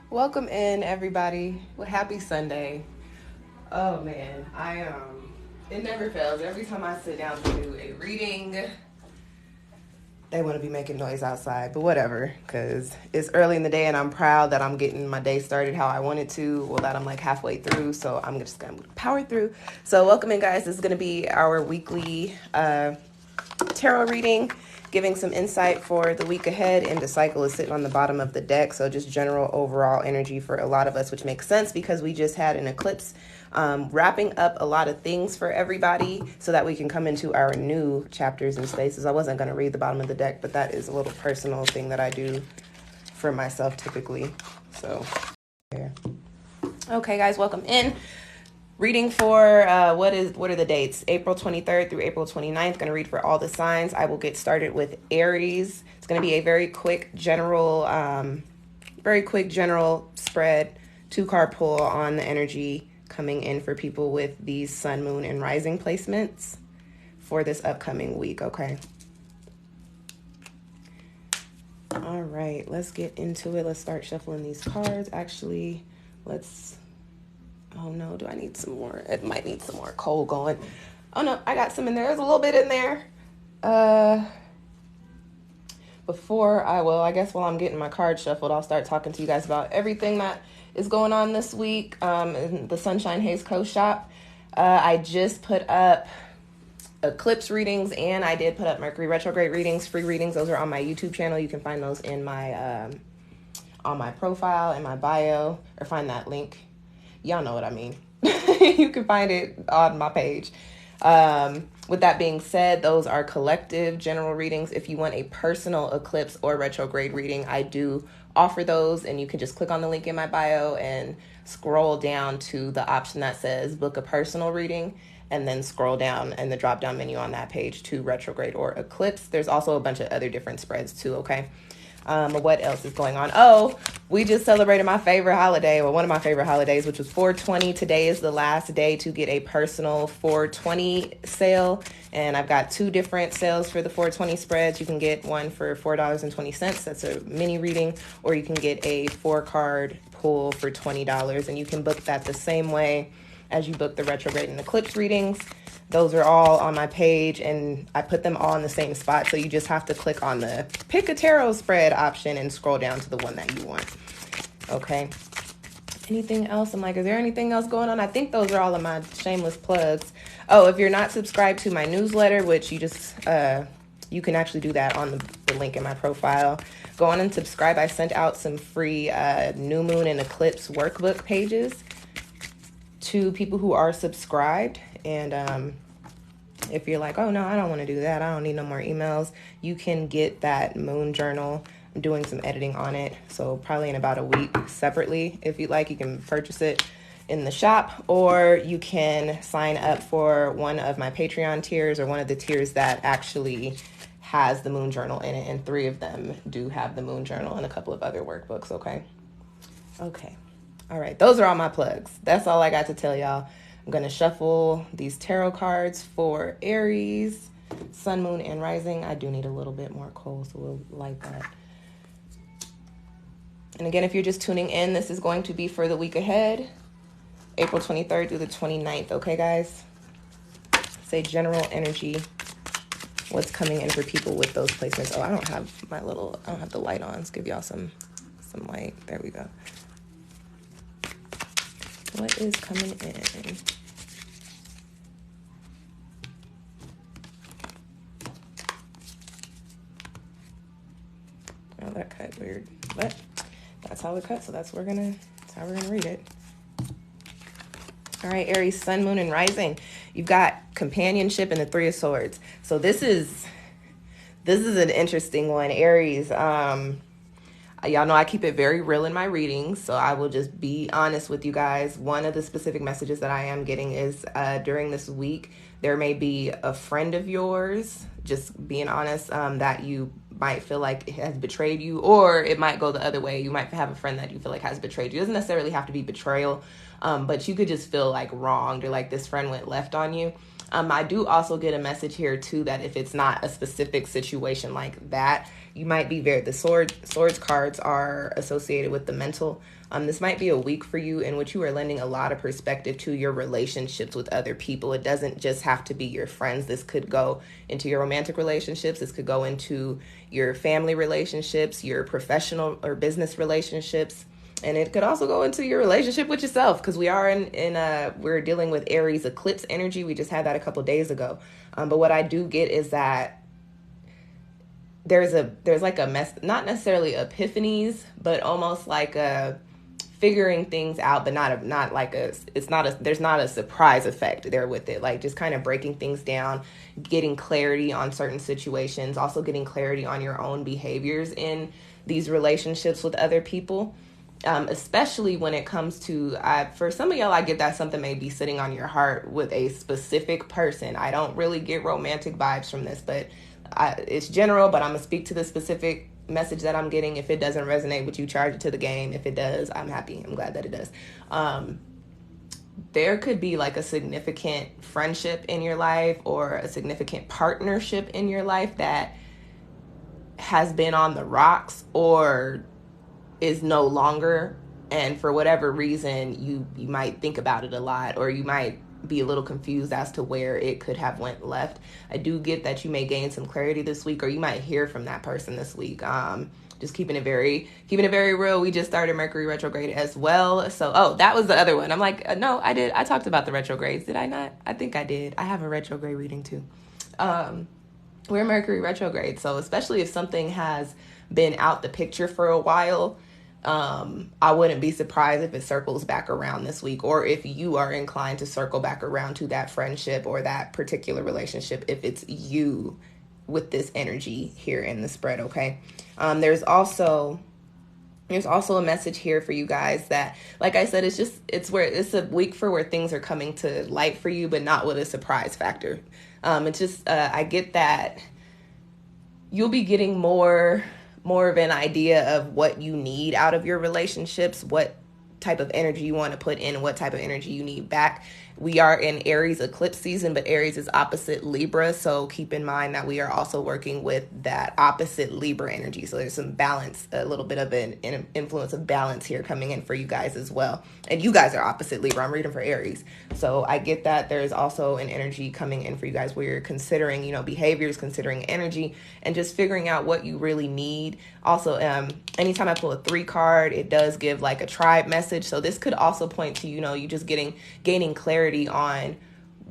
Welcome in, everybody. Well, happy Sunday. Oh man, it never fails. Every time I sit down to do a reading, they want to be making noise outside, but whatever, because it's early in the day and I'm proud that I'm getting my day started how I wanted to. Well, that I'm like halfway through, so I'm just gonna power through. So welcome in, guys. This is gonna be our weekly tarot reading, giving some insight for the week ahead. And the cycle is sitting on the bottom of the deck, so just general overall energy for a lot of us, which makes sense because we just had an eclipse, wrapping up a lot of things for everybody so that we can come into our new chapters and spaces. I wasn't going to read the bottom of the deck, but that is a little personal thing that I do for myself typically. So yeah. Okay, guys, welcome in. Reading for what are the dates? April 23rd through April 29th. Going to read for all the signs. I will get started with Aries. It's going to be a very quick general spread, 2-card pull on the energy coming in for people with these sun, moon, and rising placements for this upcoming week. Okay. All right, let's get into it. Let's start shuffling these cards. Actually, oh no, do I need some more? It might need some more cold going. Oh no, I got some in there. There's a little bit in there. I guess while I'm getting my cards shuffled, I'll start talking to you guys about everything that is going on this week in the SunshinehazeCo shop. I just put up eclipse readings, and I did put up Mercury retrograde readings, free readings. Those are on my YouTube channel. You can find those in my on my profile in my bio, or find that link. Y'all know what I mean. You can find it on my page. With that being said, those are collective general readings. If you want a personal eclipse or retrograde reading, I do offer those, and you can just click on the link in my bio and scroll down to the option that says book a personal reading, and then scroll down in the drop down menu on that page to retrograde or eclipse. There's also a bunch of other different spreads too, okay? What else is going on? Oh, we just celebrated my favorite holiday, or one of my favorite holidays, which was 420. Today is the last day to get a personal 420 sale, and I've got 2 different sales for the 420 spreads. You can get one for $4.20. That's a mini reading, or you can get a 4-card pull for $20, and you can book that the same way as you book the retrograde and eclipse readings. Those are all on my page, and I put them all in the same spot. So you just have to click on the pick a tarot spread option and scroll down to the one that you want. Okay. Anything else? I'm like, is there anything else going on? I think those are all of my shameless plugs. Oh, if you're not subscribed to my newsletter, which you just, you can actually do that on the link in my profile. Go on and subscribe. I sent out some free new moon and eclipse workbook pages to people who are subscribed. And if you're like, oh no, I don't want to do that, I don't need no more emails, you can get that moon journal. I'm doing some editing on it, so probably in about a week separately. If you'd like, you can purchase it in the shop, or you can sign up for one of my Patreon tiers, or one of the tiers that actually has the moon journal in it, and 3 of them do have the moon journal and a couple of other workbooks. Okay. All right, those are all my plugs. That's all I got to tell y'all. I'm going to shuffle these tarot cards for Aries, Sun, Moon, and Rising. I do need a little bit more coal, so we'll light that. And again, if you're just tuning in, this is going to be for the week ahead, April 23rd through the 29th. Okay, guys? Say general energy. What's coming in for people with those placements? Oh, I don't have the light on. Let's give y'all some light. There we go. What is coming in? Oh, that cut weird. But that's how it cuts, so that's how we're gonna read it. All right, Aries, Sun, Moon, and Rising. You've got companionship and the 3 of Swords. So this is an interesting one, Aries. Y'all know I keep it very real in my readings, so I will just be honest with you guys. One of the specific messages that I am getting is during this week, there may be a friend of yours, just being honest, that you might feel like has betrayed you, or it might go the other way. You might have a friend that you feel like has betrayed you. It doesn't necessarily have to be betrayal, but you could just feel like wronged, or like this friend went left on you. I do also get a message here too that if it's not a specific situation like that, you might be the swords cards are associated with the mental. This might be a week for you in which you are lending a lot of perspective to your relationships with other people. It doesn't just have to be your friends. This could go into your romantic relationships. This could go into your family relationships, your professional or business relationships. And it could also go into your relationship with yourself, because we are we're dealing with Aries eclipse energy. We just had that a couple days ago. But what I do get is that there's like a mess, not necessarily epiphanies, but almost like a figuring things out, but there's not a surprise effect there with it. Like just kind of breaking things down, getting clarity on certain situations, also getting clarity on your own behaviors in these relationships with other people. Especially when it comes to, for some of y'all, I get that something may be sitting on your heart with a specific person. I don't really get romantic vibes from this, but it's general, but I'm going to speak to the specific message that I'm getting. If it doesn't resonate with you, charge it to the game. If it does, I'm happy. I'm glad that it does. There could be like a significant friendship in your life or a significant partnership in your life that has been on the rocks or is no longer, and for whatever reason you might think about it a lot, or you might be a little confused as to where it could have went left. I do get that you may gain some clarity this week, or you might hear from that person this week. Just keeping it very real. We just started Mercury retrograde as well. So that was the other one. I'm like, no, I talked about the retrogrades, did I not? I think I did. I have a retrograde reading too. We're Mercury retrograde, so especially if something has been out the picture for a while, I wouldn't be surprised if it circles back around this week, or if you are inclined to circle back around to that friendship or that particular relationship, if it's you with this energy here in the spread. Okay. There's also a message here for you guys that, like I said, it's a week for where things are coming to light for you, but not with a surprise factor. It's just, I get that you'll be getting more of an idea of what you need out of your relationships, what type of energy you want to put in, what type of energy you need back. We are in Aries eclipse season, but Aries is opposite Libra, so keep in mind that we are also working with that opposite Libra energy. So there's some balance, a little bit of an influence of balance here coming in for you guys as well. And you guys are opposite Libra. I'm reading for Aries. So I get that there's also an energy coming in for you guys where you're considering, behaviors, considering energy, and just figuring out what you really need. Also, anytime I pull a 3 card, it does give like a tribe message. So this could also point to, you just gaining clarity on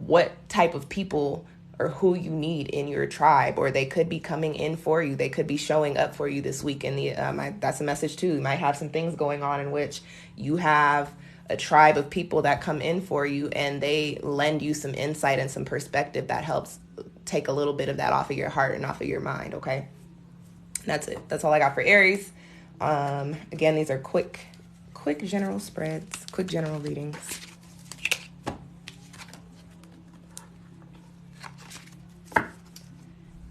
what type of people or who you need in your tribe, or they could be coming in for you. They could be showing up for you this week. And that's a message too. You might have some things going on in which you have a tribe of people that come in for you, and they lend you some insight and some perspective that helps take a little bit of that off of your heart and off of your mind. Okay. That's it. That's all I got for Aries. Again, these are quick general spreads, quick general readings.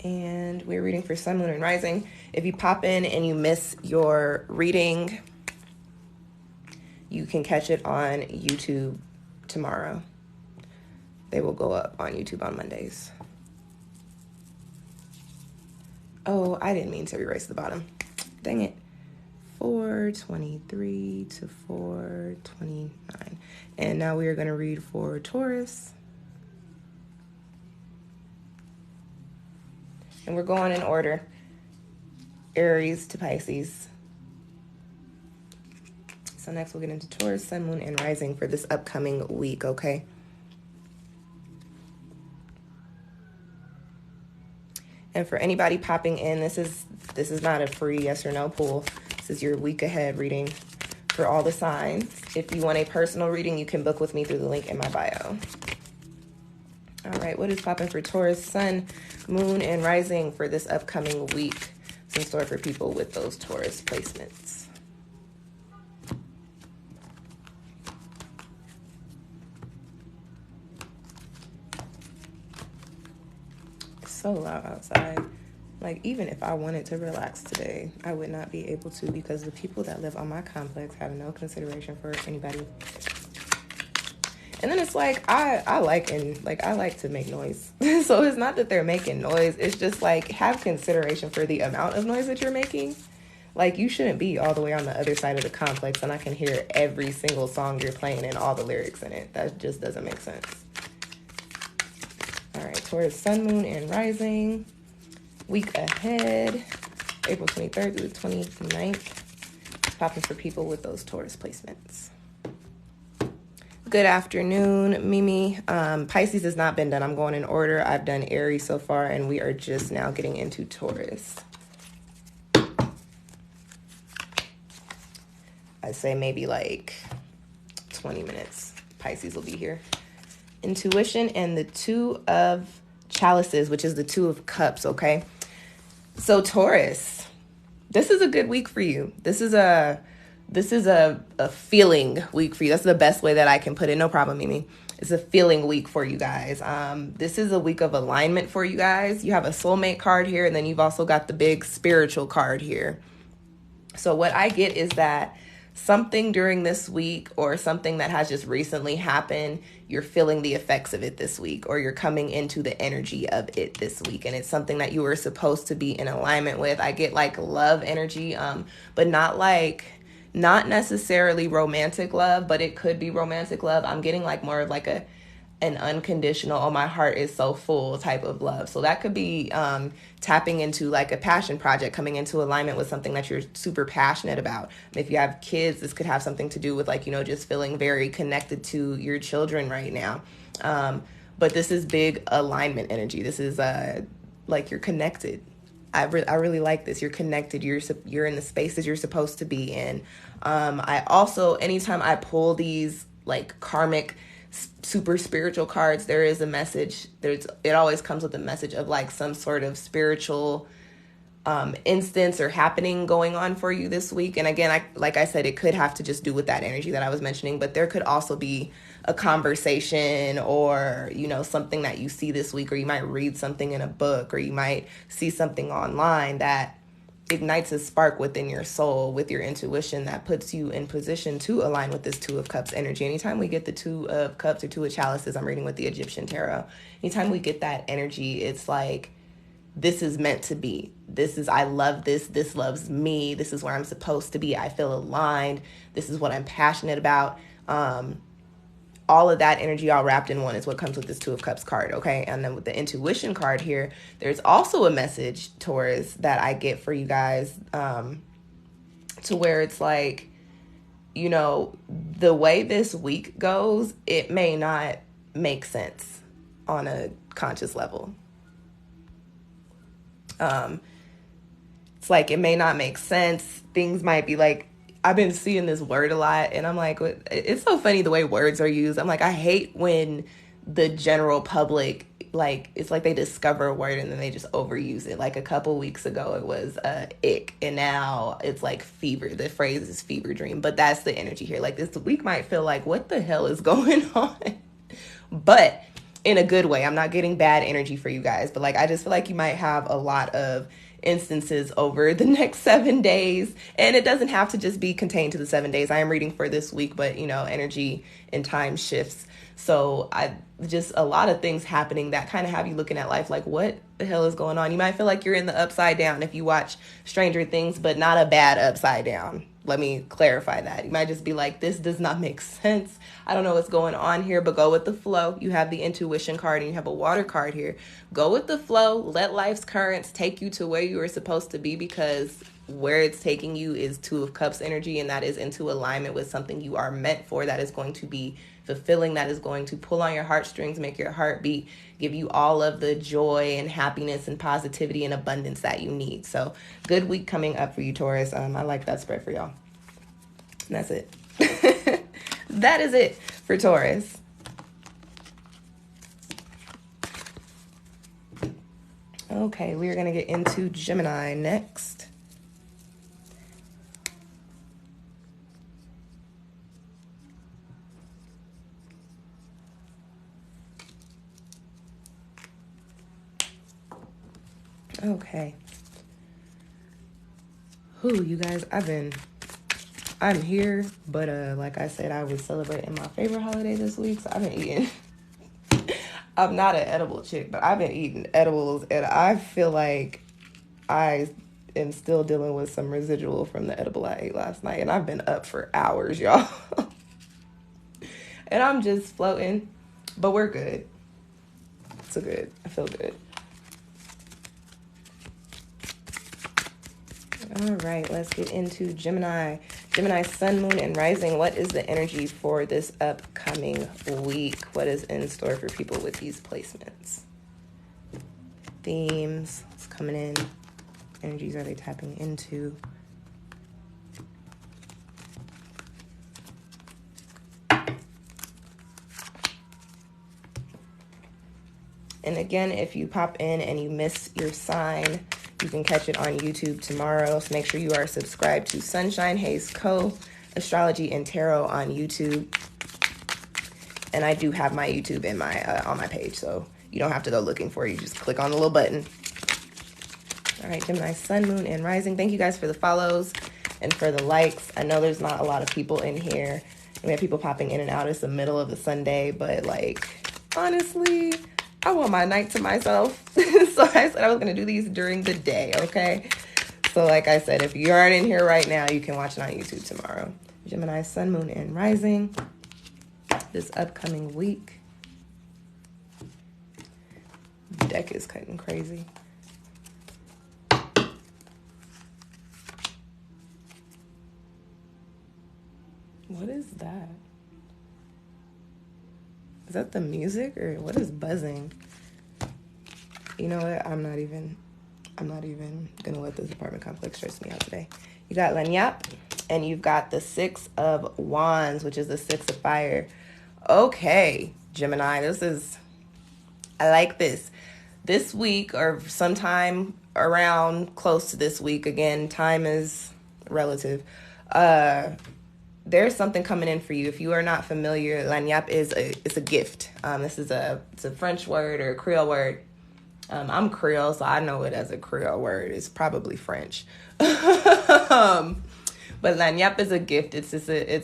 And we're reading for Sun, Moon, and Rising. If you pop in and you miss your reading, you can catch it on YouTube tomorrow. They will go up on YouTube on Mondays. Oh, I didn't mean to erase the bottom. Dang it. 423 to 429. And now we are going to read for Taurus. And we're going in order. Aries to Pisces. So next we'll get into Taurus, Sun, Moon, and Rising for this upcoming week, okay? And for anybody popping in, this is not a free yes or no pull. This is your week ahead reading for all the signs. If you want a personal reading, you can book with me through the link in my bio. All right, what is popping for Taurus, Sun, Moon, and Rising for this upcoming week? What's in store for people with those Taurus placements? It's so loud outside. Like, even if I wanted to relax today, I would not be able to, because the people that live on my complex have no consideration for anybody. And then it's like, I like to make noise. So it's not that they're making noise. It's just like, have consideration for the amount of noise that you're making. Like, you shouldn't be all the way on the other side of the complex and I can hear every single song you're playing and all the lyrics in it. That just doesn't make sense. All right, Taurus, sun, moon, and rising. Week ahead, April 23rd through the 29th. Popping for people with those Taurus placements. Good afternoon, Mimi. Pisces has not been done. I'm going in order. I've done Aries so far, and we are just now getting into Taurus. I'd say maybe like 20 minutes. Pisces will be here. Intuition and the Two of Chalices, which is the Two of Cups, okay? So Taurus, this is a good week for you. This is a feeling week for you. That's the best way that I can put it. No problem, Mimi. It's a feeling week for you guys. This is a week of alignment for you guys. You have a soulmate card here, and then you've also got the big spiritual card here. So what I get is that something during this week or something that has just recently happened, you're feeling the effects of it this week, or you're coming into the energy of it this week. And it's something that you were supposed to be in alignment with. I get like love energy, but not necessarily romantic love, but it could be romantic love. I'm getting like more of like an unconditional, oh, my heart is so full type of love. So that could be tapping into like a passion project, coming into alignment with something that you're super passionate about. If you have kids, this could have something to do with like, just feeling very connected to your children right now. But this is big alignment energy. This is like you're connected. I really like this. You're connected. You're in the spaces you're supposed to be in. I also, anytime I pull these like karmic, super spiritual cards, there is a message. It always comes with a message of like some sort of spiritual instance or happening going on for you this week. And again, like I said, it could have to just do with that energy that I was mentioning, but there could also be a conversation or, something that you see this week, or you might read something in a book, or you might see something online that ignites a spark within your soul with your intuition that puts you in position to align with this Two of Cups energy. Anytime we get the Two of Cups or Two of Chalices, I'm reading with the Egyptian Tarot. Anytime we get that energy, it's like, this is meant to be. I love this. This loves me. This is where I'm supposed to be. I feel aligned. This is what I'm passionate about. All of that energy all wrapped in one is what comes with this Two of Cups card, okay? And then with the intuition card here, there's also a message, Taurus, that I get for you guys, to where it's like, the way this week goes, it may not make sense on a conscious level. It's like, it may not make sense. Things might be like, I've been seeing this word a lot, and I'm like, it's so funny the way words are used. I'm like, I hate when the general public, like, it's like they discover a word and then they just overuse it. Like a couple weeks ago, it was ick, and now it's like fever. The phrase is fever dream, but that's the energy here. Like, this week might feel like, what the hell is going on? But in a good way. I'm not getting bad energy for you guys, but like, I just feel like you might have a lot of instances over the next 7 days, and it doesn't have to just be contained to the 7 days. I am reading for this week, but energy and time shifts. So I just a lot of things happening that kind of have you looking at life like, what the hell is going on? You might feel like you're in the upside down if you watch Stranger Things, but not a bad upside down. Let me clarify that. You might just be like, this does not make sense. I don't know what's going on here, but go with the flow. You have the intuition card and you have a water card here. Go with the flow. Let life's currents take you to where you are supposed to be, because where it's taking you is Two of Cups energy, and that is into alignment with something you are meant for, that is going to be fulfilling, that is going to pull on your heartstrings, make your heart beat, give you all of the joy and happiness and positivity and abundance that you need. So good week coming up for you, Taurus. I like that spread for y'all. And that's it. That is it for Taurus. Okay, we're going to get into Gemini next. Okay. Ooh, you guys, I've been I'm here, but like I said, I was celebrating my favorite holiday this week, so I've been eating. I'm not an edible chick, but I've been eating edibles, and I feel like I am still dealing with some residual from the edible I ate last night, and I've been up for hours, y'all. And I'm just floating, but we're good. It's good. I feel good. All right, let's get into Gemini. Gemini, sun, moon, and rising. What is the energy for this upcoming week? What is in store for people with these placements? Themes, what's coming in? Energies are they tapping into? And again, if you pop in and you miss your sign, you can catch it on YouTube tomorrow. So make sure you are subscribed to SunshinehazeCo, Astrology and Tarot on YouTube. And I do have my YouTube in my on my page, so you don't have to go looking for it. You just click on the little button. All right, Gemini, sun, moon, and rising. Thank you guys for the follows and for the likes. I know there's not a lot of people in here. We have people popping in and out. It's the middle of the Sunday, but like, honestly, I want my night to myself. So I said I was going to do these during the day, okay? So like I said, if you aren't in here right now, you can watch it on YouTube tomorrow. Gemini, sun, moon, and rising this upcoming week. The deck is cutting crazy. What is that? Is that the music or what is buzzing? You know what? I'm not even gonna let this apartment complex stress me out today. You got Lanyap and you've got the 6 of Wands, which is the 6 of fire. Okay, Gemini, I like this. This week or sometime around close to this week, again, time is relative. There's something coming in for you. If you are not familiar, lagniappe it's a gift. It's a French word or a Creole word. I'm Creole, so I know it as a Creole word. It's probably French. But lagniappe is a gift. It's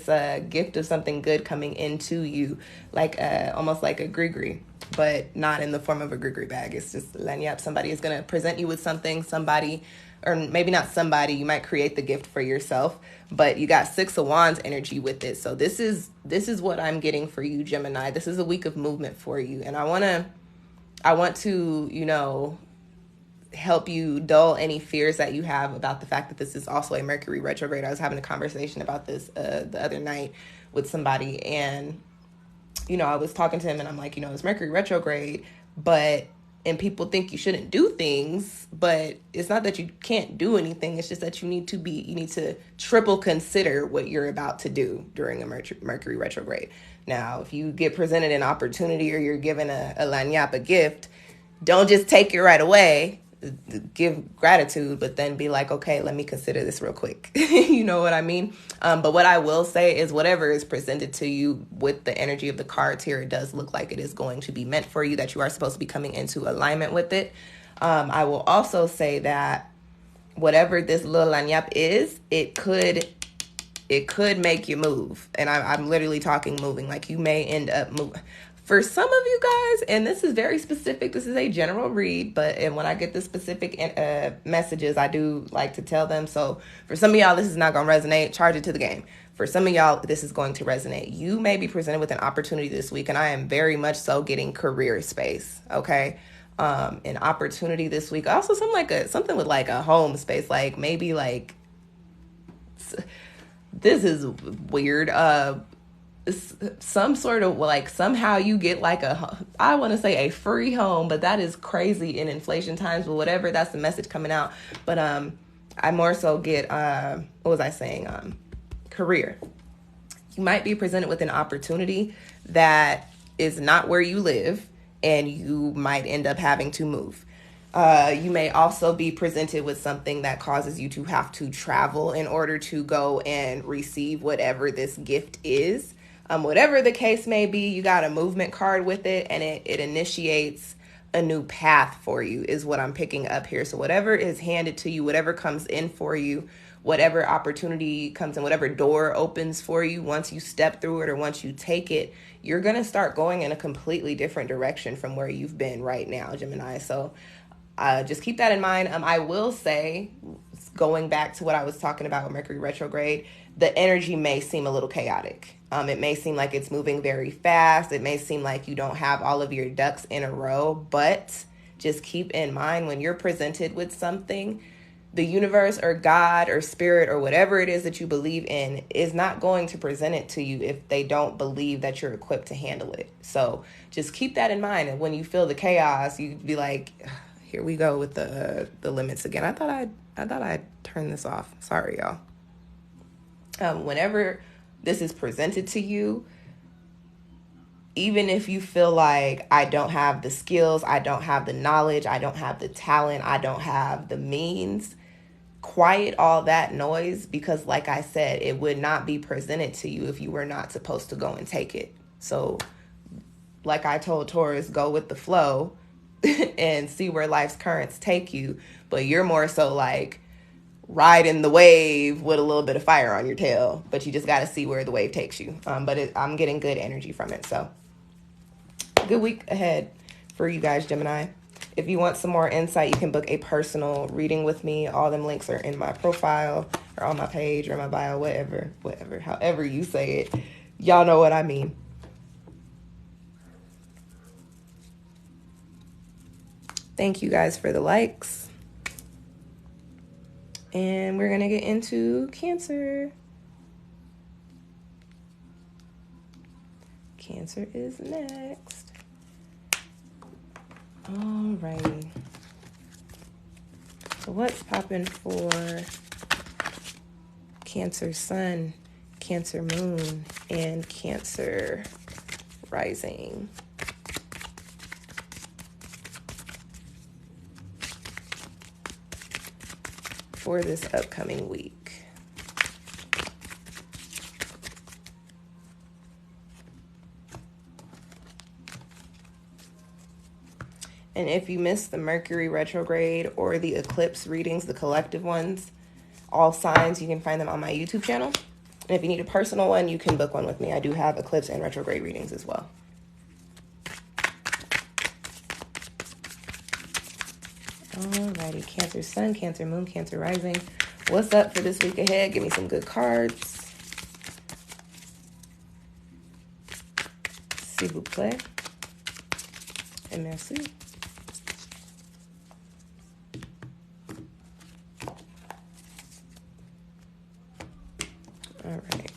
a gift of something good coming into you, like almost like a gris-gris, but not in the form of a gris-gris bag. It's just lagniappe. Somebody is gonna present you with something. Somebody, or maybe not somebody. You might create the gift for yourself, but you got 6 of Wands energy with it. So this is what I'm getting for you, Gemini. This is a week of movement for you, and I want to help you dull any fears that you have about the fact that this is also a Mercury retrograde. I was having a conversation about this the other night with somebody, and I was talking to him, and I'm like, it's Mercury retrograde, and people think you shouldn't do things, but it's not that you can't do anything. It's just that you need to triple consider what you're about to do during a Mercury retrograde. Now, if you get presented an opportunity or you're given a lagniappe, a gift, don't just take it right away. Give gratitude, but then be like, okay, let me consider this real quick. You know what I mean? But what I will say is whatever is presented to you with the energy of the cards here, it does look like it is going to be meant for you, that you are supposed to be coming into alignment with it. I will also say that whatever this little lagniappe is, it could make you move. And I'm literally talking moving, like you may end up moving. For some of you guys, and this is very specific, this is a general read, and when I get the specific messages, I do like to tell them. So for some of y'all, this is not going to resonate. Charge it to the game. For some of y'all, this is going to resonate. You may be presented with an opportunity this week, and I am very much so getting career space, okay? An opportunity this week. Also, something with like a home space, like maybe like, this is weird. Some sort of like somehow you get like I want to say a free home, but that is crazy in inflation times, but whatever, that's the message coming out. But I more so get what was I saying, career. You might be presented with an opportunity that is not where you live, and you might end up having to move. You may also be presented with something that causes you to have to travel in order to go and receive whatever this gift is. Whatever the case may be, you got a movement card with it, and it initiates a new path for you is what I'm picking up here. So whatever is handed to you, whatever comes in for you, whatever opportunity comes in, whatever door opens for you, once you step through it or once you take it, you're going to start going in a completely different direction from where you've been right now, Gemini. So just keep that in mind. I will say, going back to what I was talking about with Mercury retrograde, the energy may seem a little chaotic. It may seem like it's moving very fast. It may seem like you don't have all of your ducks in a row, but just keep in mind when you're presented with something, the universe or God or spirit or whatever it is that you believe in is not going to present it to you if they don't believe that you're equipped to handle it. So just keep that in mind. And when you feel the chaos, you'd be like, here we go with the limits again. I thought I'd turn this off. Sorry, y'all. Whenever this is presented to you, even if you feel like I don't have the skills, I don't have the knowledge, I don't have the talent, I don't have the means, quiet all that noise, because like I said, it would not be presented to you if you were not supposed to go and take it. So like I told Taurus, go with the flow and see where life's currents take you. But you're more so like riding the wave with a little bit of fire on your tail, but you just got to see where the wave takes you. But I'm getting good energy from it. So good week ahead for you guys, Gemini. If you want some more insight, you can book a personal reading with me. All them links are in my profile or on my page or my bio, whatever, however you say it. Y'all know what I mean. Thank you guys for the likes. And we're going to get into Cancer. Cancer is next. Alrighty. So what's popping for Cancer Sun, Cancer Moon, and Cancer Rising? For this upcoming week. And if you missed the Mercury retrograde or the eclipse readings, the collective ones, all signs, you can find them on my YouTube channel. And if you need a personal one, you can book one with me. I do have eclipse and retrograde readings as well. Alrighty, Cancer Sun, Cancer Moon, Cancer Rising. What's up for this week ahead? Give me some good cards. S'il vous plaît. Et merci. All right.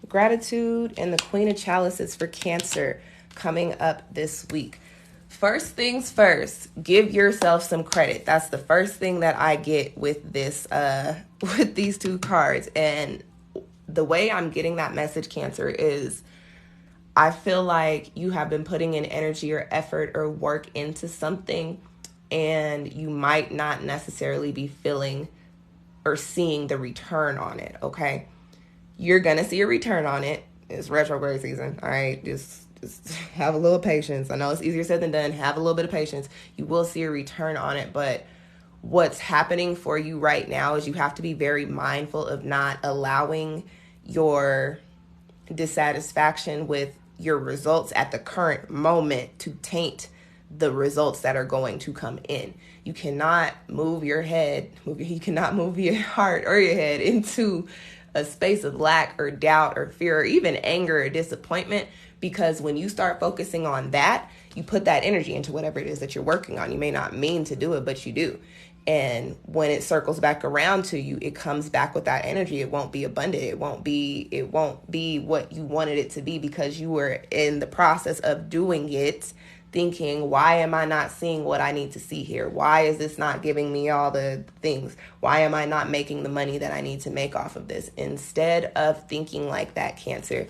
Gratitude and the Queen of Chalices for Cancer coming up this week. First things first, give yourself some credit. That's the first thing that I get with this, with these two cards. And the way I'm getting that message, Cancer, is I feel like you have been putting in energy or effort or work into something, and you might not necessarily be feeling or seeing the return on it, okay? You're going to see a return on it. It's retrograde season, all right? Just have a little patience. I know it's easier said than done. Have a little bit of patience. You will see a return on it, but what's happening for you right now is you have to be very mindful of not allowing your dissatisfaction with your results at the current moment to taint the results that are going to come in. You cannot move your head, you cannot move your heart or your head into a space of lack or doubt or fear or even anger or disappointment, because when you start focusing on that, you put that energy into whatever it is that you're working on. You may not mean to do it, but you do. And when it circles back around to you, it comes back with that energy. It won't be abundant. It won't be what you wanted it to be, because you were in the process of doing it thinking, why am I not seeing what I need to see here? Why is this not giving me all the things? Why am I not making the money that I need to make off of this? Instead of thinking like that, Cancer,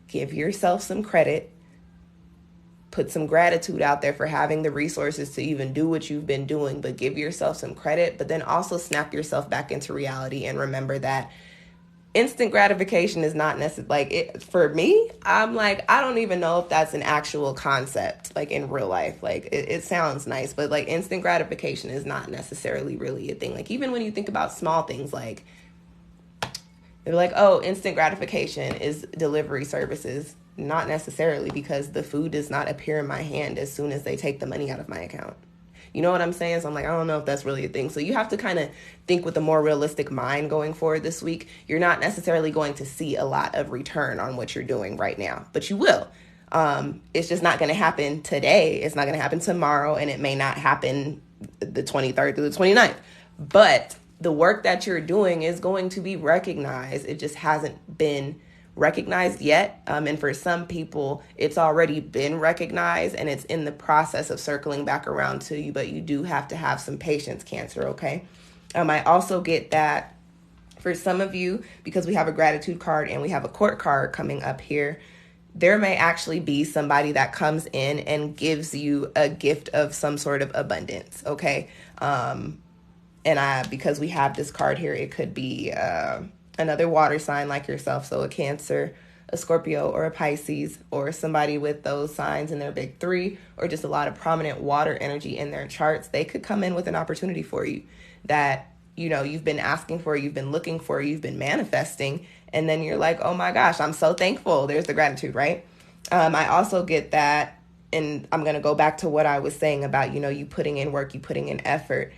give yourself some credit. Put some gratitude out there for having the resources to even do what you've been doing, but give yourself some credit, but then also snap yourself back into reality and remember that instant gratification is not necessary. Like, it, for me, I'm like, I don't even know if that's an actual concept, like in real life. Like, it sounds nice, but like instant gratification is not necessarily really a thing. Like, even when you think about small things, like they're like, oh, instant gratification is delivery services. Not necessarily, because the food does not appear in my hand as soon as they take the money out of my account. You know what I'm saying? So I'm like, I don't know if that's really a thing. So you have to kind of think with a more realistic mind going forward this week. You're not necessarily going to see a lot of return on what you're doing right now, but you will. It's just not going to happen today. It's not going to happen tomorrow, and it may not happen the 23rd through the 29th. But the work that you're doing is going to be recognized. It just hasn't been recognized yet. And for some people, it's already been recognized and it's in the process of circling back around to you, but you do have to have some patience, Cancer, okay? I also get that for some of you, because we have a gratitude card and we have a court card coming up here, there may actually be somebody that comes in and gives you a gift of some sort of abundance, okay? Because we have this card here, it could be another water sign like yourself, so a Cancer, a Scorpio, or a Pisces, or somebody with those signs in their big three, or just a lot of prominent water energy in their charts. They could come in with an opportunity for you that, you know, you've been asking for, you've been looking for, you've been manifesting, and then you're like, oh my gosh, I'm so thankful. There's the gratitude, right? I also get that, and I'm going to go back to what I was saying about, you know, you putting in work, you putting in effort.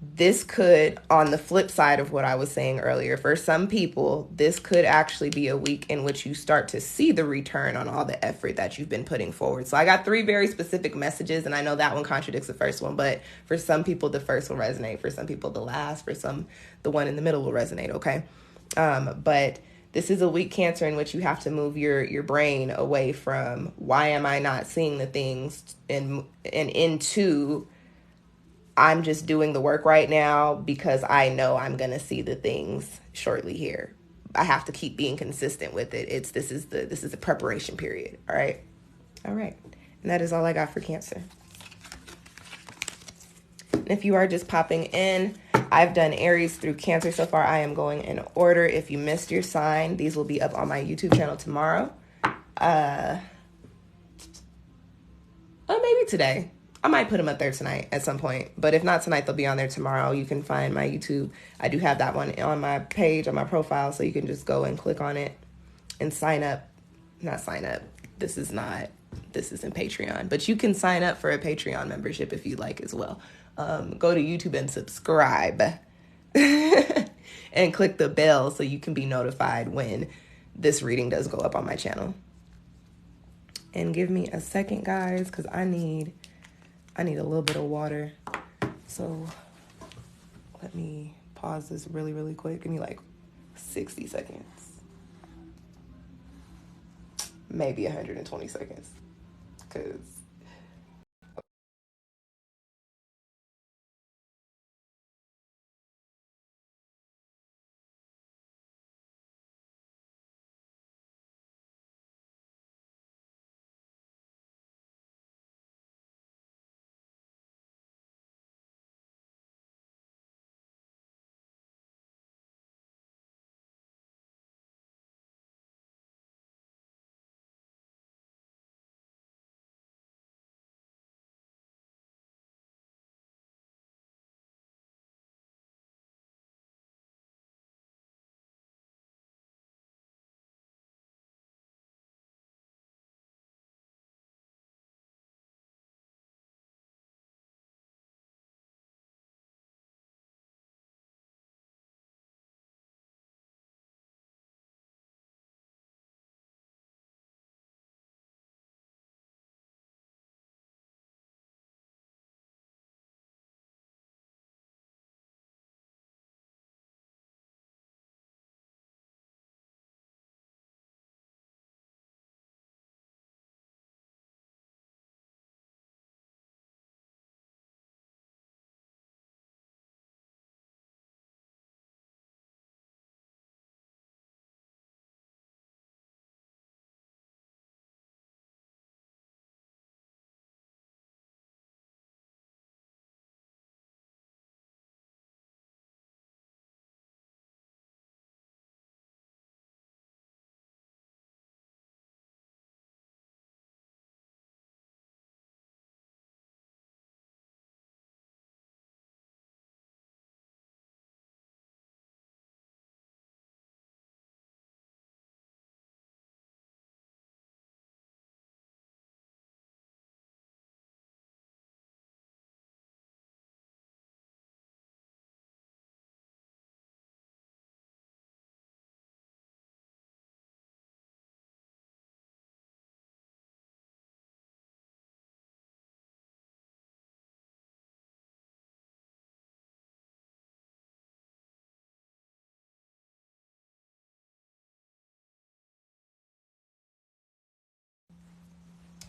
This could, on the flip side of what I was saying earlier, for some people, this could actually be a week in which you start to see the return on all the effort that you've been putting forward. So I got 3 very specific messages, and I know that one contradicts the first one, but for some people, the first will resonate. For some people, the last. For some, the one in the middle will resonate, okay? But this is a week, Cancer, in which you have to move your brain away from why am I not seeing the things and into I'm just doing the work right now because I know I'm going to see the things shortly here. I have to keep being consistent with it. This is the preparation period. All right. All right. And that is all I got for Cancer. And if you are just popping in, I've done Aries through Cancer so far. I am going in order. If you missed your sign, these will be up on my YouTube channel tomorrow. Or maybe today. I might put them up there tonight at some point. But if not tonight, they'll be on there tomorrow. You can find my YouTube. I do have that one on my page, on my profile. So you can just go and click on it and sign up. Not sign up. This isn't Patreon. But you can sign up for a Patreon membership if you like as well. Go to YouTube and subscribe. And click the bell so you can be notified when this reading does go up on my channel. And give me a second, guys, because I need a little bit of water. So let me pause this really, really quick. Give me like 60 seconds. Maybe 120 seconds. Because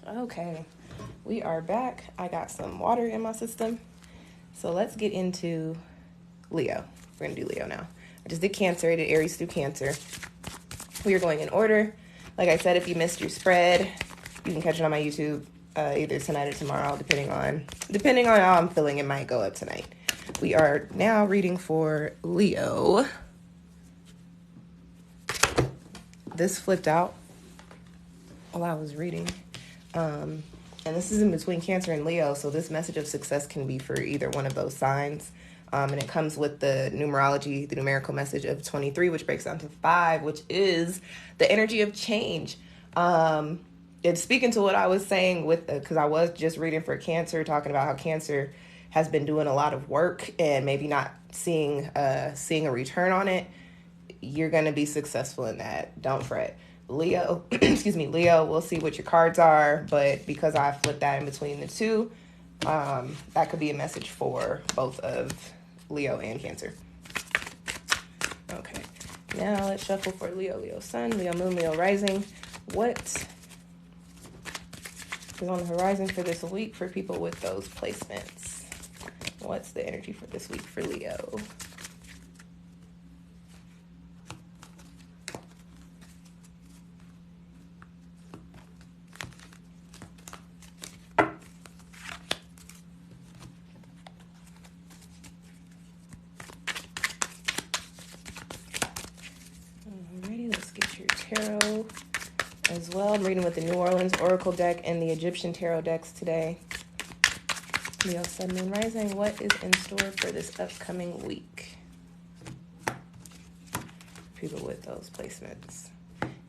Okay, we are back. I got some water in my system. So let's get into Leo. We're going to do Leo now. I just did Cancer. I did Aries through Cancer. We are going in order. Like I said, if you missed your spread, you can catch it on my YouTube either tonight or tomorrow, depending on how I'm feeling. It might go up tonight. We are now reading for Leo. This flipped out while I was reading. And this is in between Cancer and Leo, so this message of success can be for either one of those signs. And it comes with the numerology, the numerical message of 23, which breaks down to 5, which is the energy of change. It's speaking to what I was saying with, because I was just reading for Cancer, talking about how Cancer has been doing a lot of work and maybe not seeing a return on it. You're going to be successful in that. Don't fret. Leo, Leo, we'll see what your cards are, but because I flipped that in between the two, that could be a message for both of Leo and Cancer. Okay, now let's shuffle for Leo, Leo Sun, Leo Moon, Leo Rising. What is on the horizon for this week for people with those placements? What's the energy for this week for Leo? Tarot as well. I'm reading with the New Orleans Oracle deck and the Egyptian Tarot decks today. Leo, Sun, Moon, Rising. What is in store for this upcoming week? People with those placements.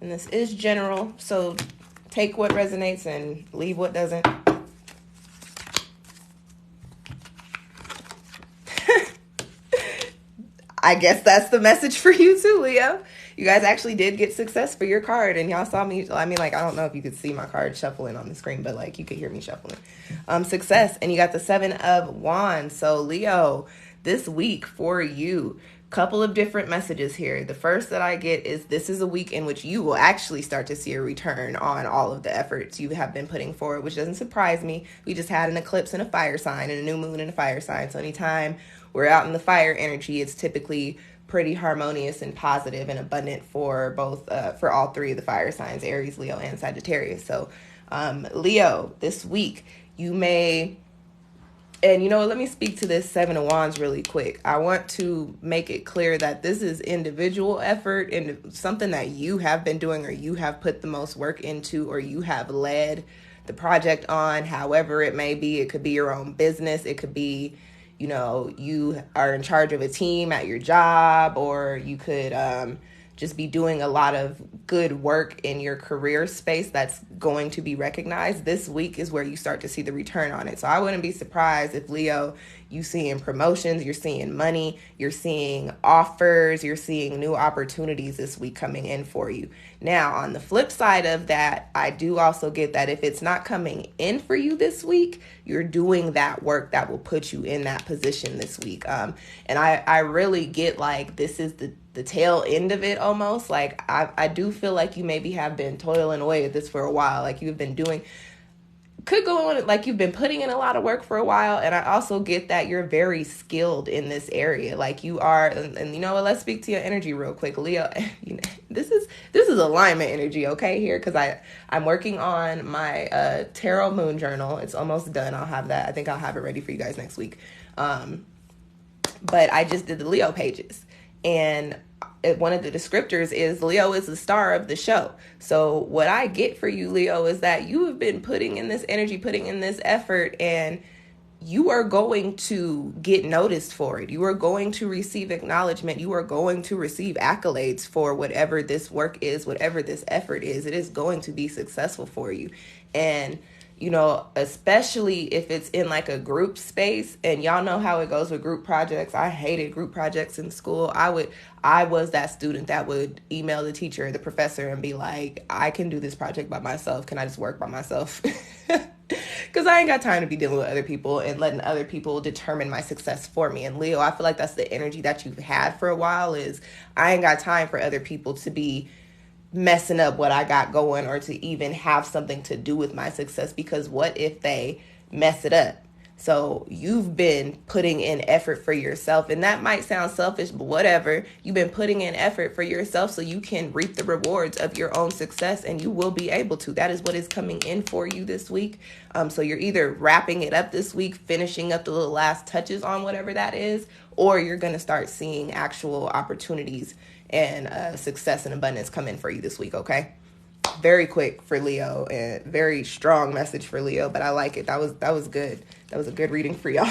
And this is general, so take what resonates and leave what doesn't. I guess that's the message for you too, Leo. You guys actually did get success for your card, and y'all saw me. I mean, like, I don't know if you could see my card shuffling on the screen, but like you could hear me shuffling. Success, and you got the 7 of Wands. So Leo, this week for you, couple of different messages here. The first that I get is this is a week in which you will actually start to see a return on all of the efforts you have been putting forward, which doesn't surprise me. We just had an eclipse and a fire sign and a new moon and a fire sign. So anytime we're out in the fire energy, it's typically pretty harmonious and positive and abundant for both, for all 3 of the fire signs, Aries, Leo, and Sagittarius. So Leo, this week, you may, and you know, let me speak to this 7 of Wands really quick. I want to make it clear that this is individual effort and something that you have been doing or you have put the most work into or you have led the project on, however it may be. It could be your own business. It could be, you know, you are in charge of a team at your job, or you could just be doing a lot of good work in your career space that's going to be recognized. This week is where you start to see the return on it. So I wouldn't be surprised if, Leo, you seeing promotions, you're seeing money, you're seeing offers, you're seeing new opportunities this week coming in for you. Now, on the flip side of that, I do also get that if it's not coming in for you this week, you're doing that work that will put you in that position this week. And I really get like this is the tail end of it almost. Like I do feel like you maybe have been toiling away at this for a while. Like you've been doing, could go on, like you've been putting in a lot of work for a while. And I also get that you're very skilled in this area. Like you are, and you know what, let's speak to your energy real quick, Leo. You know, this is alignment energy, okay, here, because I'm working on my tarot moon journal. It's almost done. I'll have that. I think I'll have it ready for you guys next week. But I just did the Leo pages. And one of the descriptors is Leo is the star of the show. So what I get for you, Leo, is that you have been putting in this energy, putting in this effort, and you are going to get noticed for it. You are going to receive acknowledgement. You are going to receive accolades for whatever this work is, whatever this effort is. It is going to be successful for you. And you know, especially if it's in like a group space, and y'all know how it goes with group projects. I hated group projects in school. I was that student that would email the teacher or the professor and be like, I can do this project by myself. Can I just work by myself? Because I ain't got time to be dealing with other people and letting other people determine my success for me. And Leo, I feel like that's the energy that you've had for a while, is I ain't got time for other people to be messing up what I got going or to even have something to do with my success, because what if they mess it up? So you've been putting in effort for yourself, and that might sound selfish, but whatever. You've been putting in effort for yourself so you can reap the rewards of your own success, and you will be able to. That is what is coming in for you this week. So you're either wrapping it up this week, finishing up the little last touches on whatever that is, or you're going to start seeing actual opportunities and success and abundance come in for you this week, okay? Very quick for Leo and very strong message for Leo, but I like it. That was good. That was a good reading for y'all.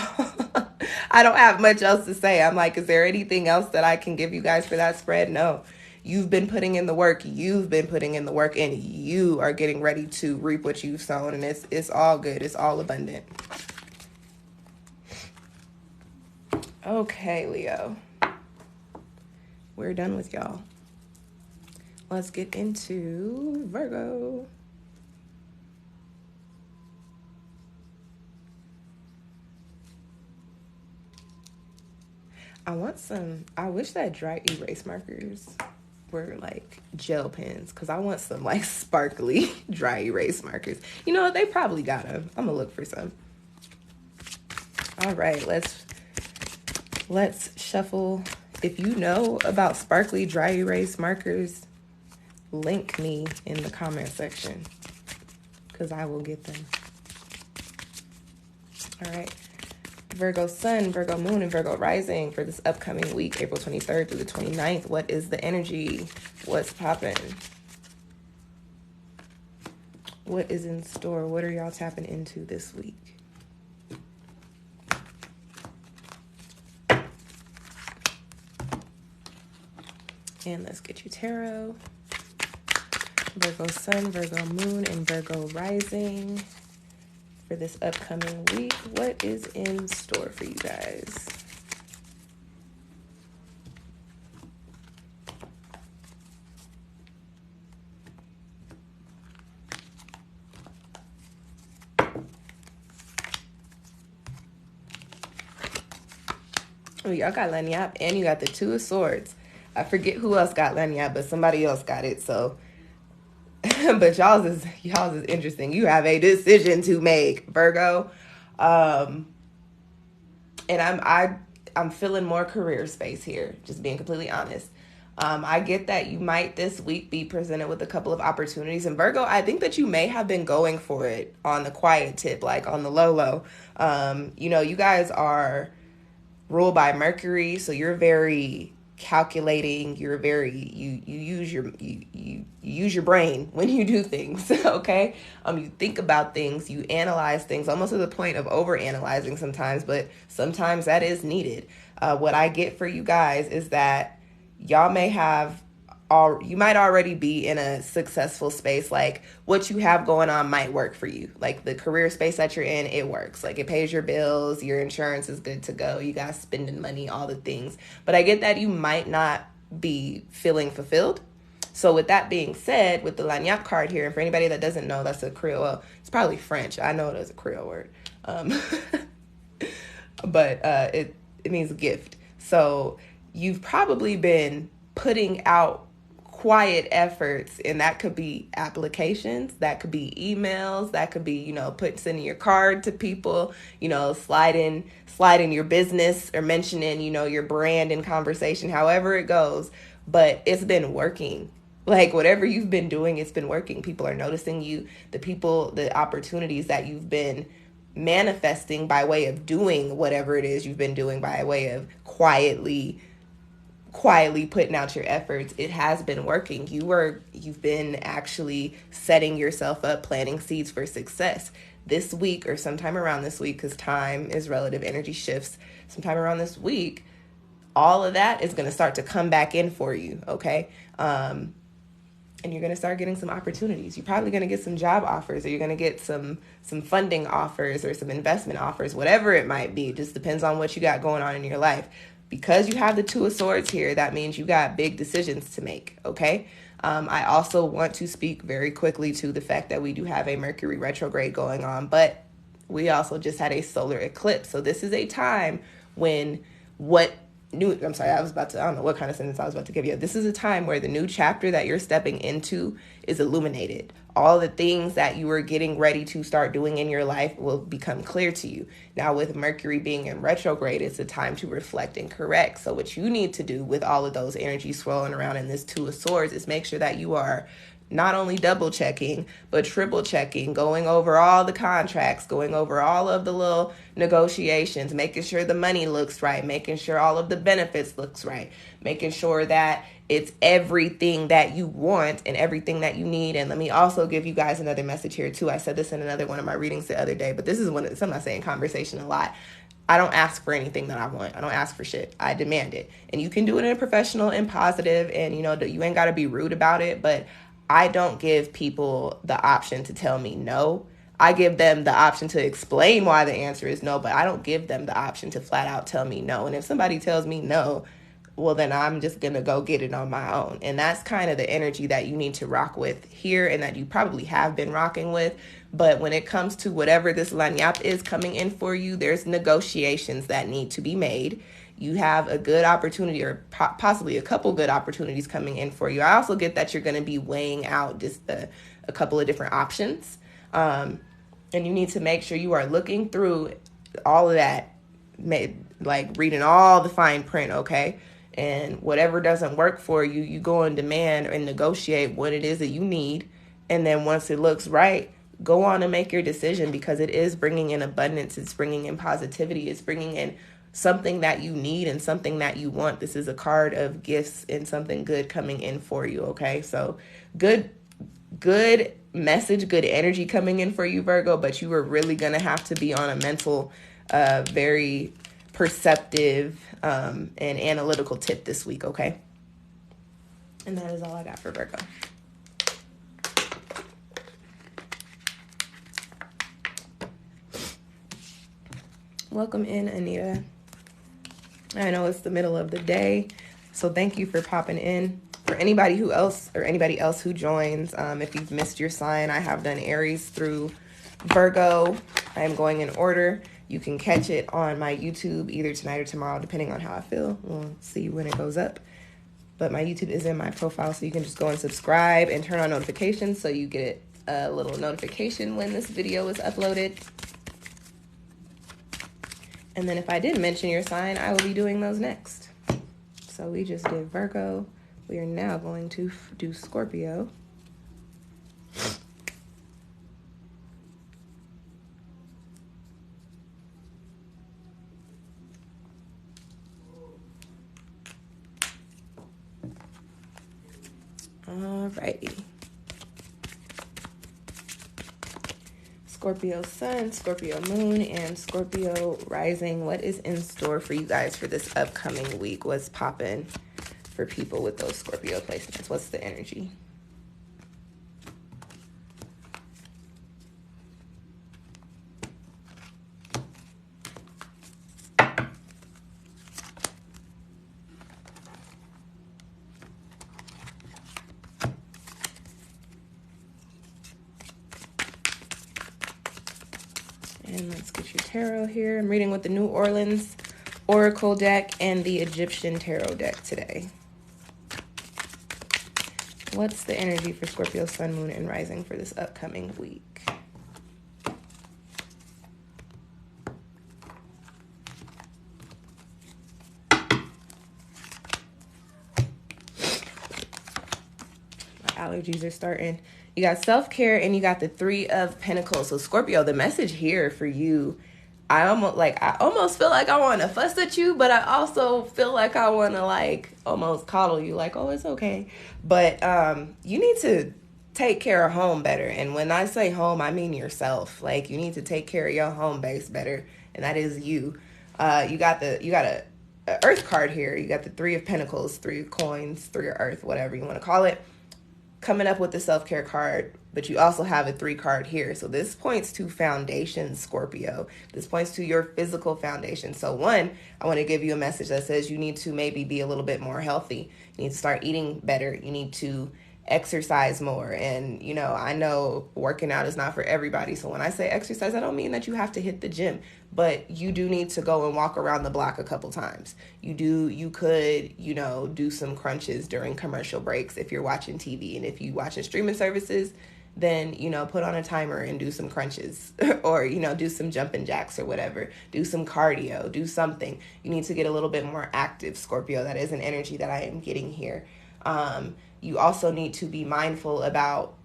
I don't have much else to say. I'm like, is there anything else that I can give you guys for that spread? No. You've been putting in the work. You've been putting in the work, and you are getting ready to reap what you've sown, and it's all good. It's all abundant. Okay, Leo. We're done with y'all. Let's get into Virgo. I wish that dry erase markers were like gel pens, because I want some like sparkly dry erase markers. You know what? They probably got them. I'm gonna look for some. All right, let's shuffle. If you know about sparkly dry erase markers, link me in the comment section, because I will get them. All right. Virgo sun, Virgo moon, and Virgo rising for this upcoming week, April 23rd through the 29th. What is the energy? What's poppin'? What is in store? What are y'all tapping into this week? And let's get you tarot. Virgo sun, Virgo moon, and Virgo rising for this upcoming week. What is in store for you guys? Oh, y'all got Lanyap, and you got the Two of Swords. I forget who else got Lanyap, but somebody else got it. So, but y'all's is interesting. You have a decision to make, Virgo. And I'm feeling more career space here, just being completely honest. I get that you might this week be presented with a couple of opportunities. And Virgo, I think that you may have been going for it on the quiet tip, like on the low. You know, you guys are ruled by Mercury, so you're very calculating. You're very you use your brain when you do things. Okay, you think about things, you analyze things, almost to the point of over analyzing sometimes, but sometimes that is needed. What I get for you guys is that y'all may have you might already be in a successful space. Like what you have going on might work for you. Like the career space that you're in, it works. Like it pays your bills, your insurance is good to go. You got spending money, all the things. But I get that you might not be feeling fulfilled. So with that being said, with the Lagnac card here, and for anybody that doesn't know, that's a Creole. Well, it's probably French. I know it is a Creole word. But it means gift. So you've probably been putting out quiet efforts, and that could be applications, that could be emails, that could be, you know, sending your card to people, you know, sliding your business or mentioning, you know, your brand in conversation, however it goes. But it's been working. Like whatever you've been doing, it's been working. People are noticing you. The opportunities that you've been manifesting by way of doing whatever it is you've been doing, by way of quietly putting out your efforts, it has been working. You've been actually setting yourself up, planting seeds for success this week, or sometime around this week, because time is relative, energy shifts. Sometime around this week, all of that is going to start to come back in for you. Okay. And you're going to start getting some opportunities. You're probably going to get some job offers, or you're going to get some funding offers or some investment offers, whatever it might be. It just depends on what you got going on in your life. Because you have the Two of Swords here, that means you got big decisions to make, okay? I also want to speak very quickly to the fact that we do have a Mercury retrograde going on, but we also just had a solar eclipse. So this is a time when what I'm sorry, I don't know what kind of sentence I was about to give you. This is a time where the new chapter that you're stepping into is illuminated. All the things that you were getting ready to start doing in your life will become clear to you. Now, with Mercury being in retrograde, it's a time to reflect and correct. So what you need to do with all of those energies swirling around in this Two of Swords is make sure that you are not only double checking, but triple checking, going over all the contracts, going over all of the little negotiations, making sure the money looks right, making sure all of the benefits looks right, making sure that it's everything that you want and everything that you need. And let me also give you guys another message here too. I said this in another one of my readings the other day, but this is something I say in conversation a lot. I don't ask for anything that I want. I don't ask for shit. I demand it. And you can do it in a professional and positive, and you ain't got to be rude about it, but I don't give people the option to tell me no. I give them the option to explain why the answer is no, but I don't give them the option to flat out tell me no. And if somebody tells me no, well, then I'm just going to go get it on my own. And that's kind of the energy that you need to rock with here, and that you probably have been rocking with. But when it comes to whatever this lanyap is coming in for you, there's negotiations that need to be made. You have a good opportunity, or possibly a couple good opportunities coming in for you. I also get that you're going to be weighing out just a couple of different options. And you need to make sure you are looking through all of that, like reading all the fine print, okay? And whatever doesn't work for you, you go and demand and negotiate what it is that you need. And then once it looks right, go on and make your decision, because it is bringing in abundance. It's bringing in positivity. It's bringing in something that you need and something that you want. This is a card of gifts and something good coming in for you, okay? So good message, good energy coming in for you, Virgo, but you are really going to have to be on a mental, very perceptive and analytical tip this week, okay? And that is all I got for Virgo. Welcome in, Anita. I know it's the middle of the day, so thank you for popping in. For anybody else who joins, if you've missed your sign, I have done Aries through Virgo. I am going in order. You can catch it on my YouTube either tonight or tomorrow, depending on how I feel. We'll see when it goes up. But my YouTube is in my profile, so you can just go and subscribe and turn on notifications so you get a little notification when this video is uploaded. And then if I did mention your sign, I will be doing those next. So we just did Virgo. We are now going to do Scorpio. Alrighty. Scorpio Sun, Scorpio Moon, and Scorpio Rising. What is in store for you guys for this upcoming week? What's popping for people with those Scorpio placements? What's the energy? And let's get your tarot here. I'm reading with the New Orleans Oracle deck and the Egyptian Tarot deck today. What's the energy for Scorpio, Sun, Moon, and Rising for this upcoming week? My allergies are starting. You got self-care and you got the Three of Pentacles. So Scorpio, the message here for you, I almost feel like I want to fuss at you, but I also feel like I want to almost coddle you, like, oh, it's okay. But you need to take care of home better. And when I say home, I mean yourself. Like, you need to take care of your home base better, and that is you. You got a Earth card here. You got the Three of Pentacles, Three of Coins, Three of Earth, whatever you want to call it, coming up with the self-care card. But you also have a 3 card here. So this points to foundation, Scorpio. This points to your physical foundation. So one, I want to give you a message that says you need to maybe be a little bit more healthy. You need to start eating better. You need to exercise more. And, you know, I know working out is not for everybody. So when I say exercise, I don't mean that you have to hit the gym, but you do need to go and walk around the block a couple times. You could, you know, do some crunches during commercial breaks if you're watching TV. And if you watching streaming services, then, you know, put on a timer and do some crunches or, you know, do some jumping jacks or whatever. Do some cardio, do something. You need to get a little bit more active, Scorpio. That is an energy that I am getting here. You also need to be mindful about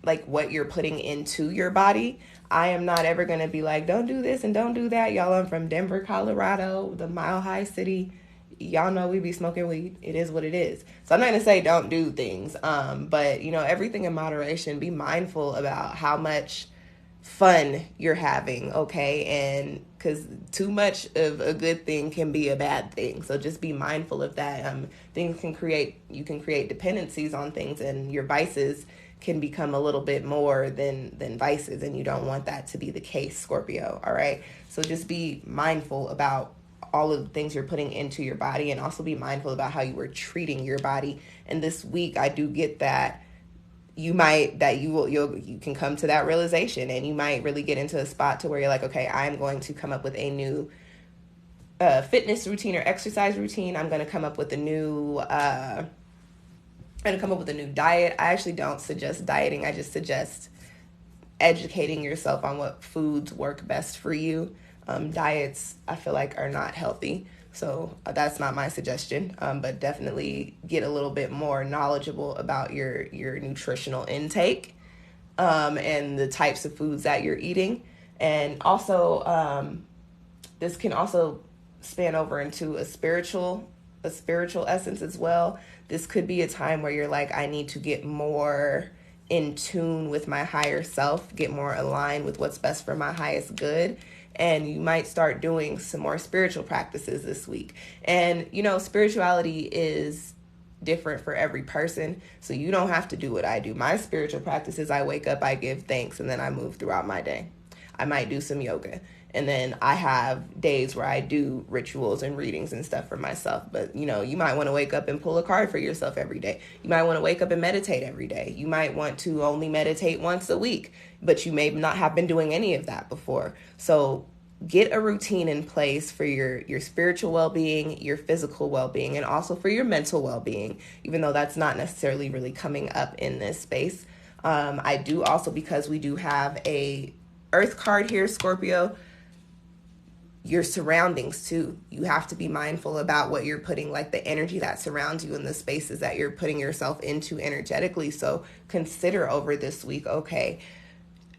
like what you're putting into your body. I am not ever going to be like, don't do this and don't do that. Y'all, I'm from Denver, Colorado, the Mile High City. Y'all know we be smoking weed. It is what it is. So I'm not going to say don't do things. But, you know, everything in moderation. Be mindful about how much fun you're having, okay? And because too much of a good thing can be a bad thing. So just be mindful of that. You can create dependencies on things, and your vices can become a little bit more than vices, and you don't want that to be the case, Scorpio, all right? So just be mindful about all of the things you're putting into your body, and also be mindful about how you were treating your body. And this week, I do get that you can come to that realization, and you might really get into a spot to where you're like, okay, I'm going to come up with a new fitness routine or exercise routine. I'm going to come up with a new diet. I actually don't suggest dieting. I just suggest educating yourself on what foods work best for you. Diets, I feel like, are not healthy. So that's not my suggestion, but definitely get a little bit more knowledgeable about your nutritional intake and the types of foods that you're eating. And also, this can also span over into a spiritual essence as well. This could be a time where you're like, I need to get more in tune with my higher self, get more aligned with what's best for my highest good. And you might start doing some more spiritual practices this week. And, you know, spirituality is different for every person. So you don't have to do what I do. My spiritual practices, I wake up, I give thanks, and then I move throughout my day. I might do some yoga. And then I have days where I do rituals and readings and stuff for myself. But, you know, you might want to wake up and pull a card for yourself every day. You might want to wake up and meditate every day. You might want to only meditate once a week, but you may not have been doing any of that before. So get a routine in place for your spiritual well-being, your physical well-being, and also for your mental well-being, even though that's not necessarily really coming up in this space. I do also, because we do have a Earth card here, Scorpio, your surroundings too. You have to be mindful about what you're putting, like the energy that surrounds you in the spaces that you're putting yourself into energetically. So consider over this week, okay,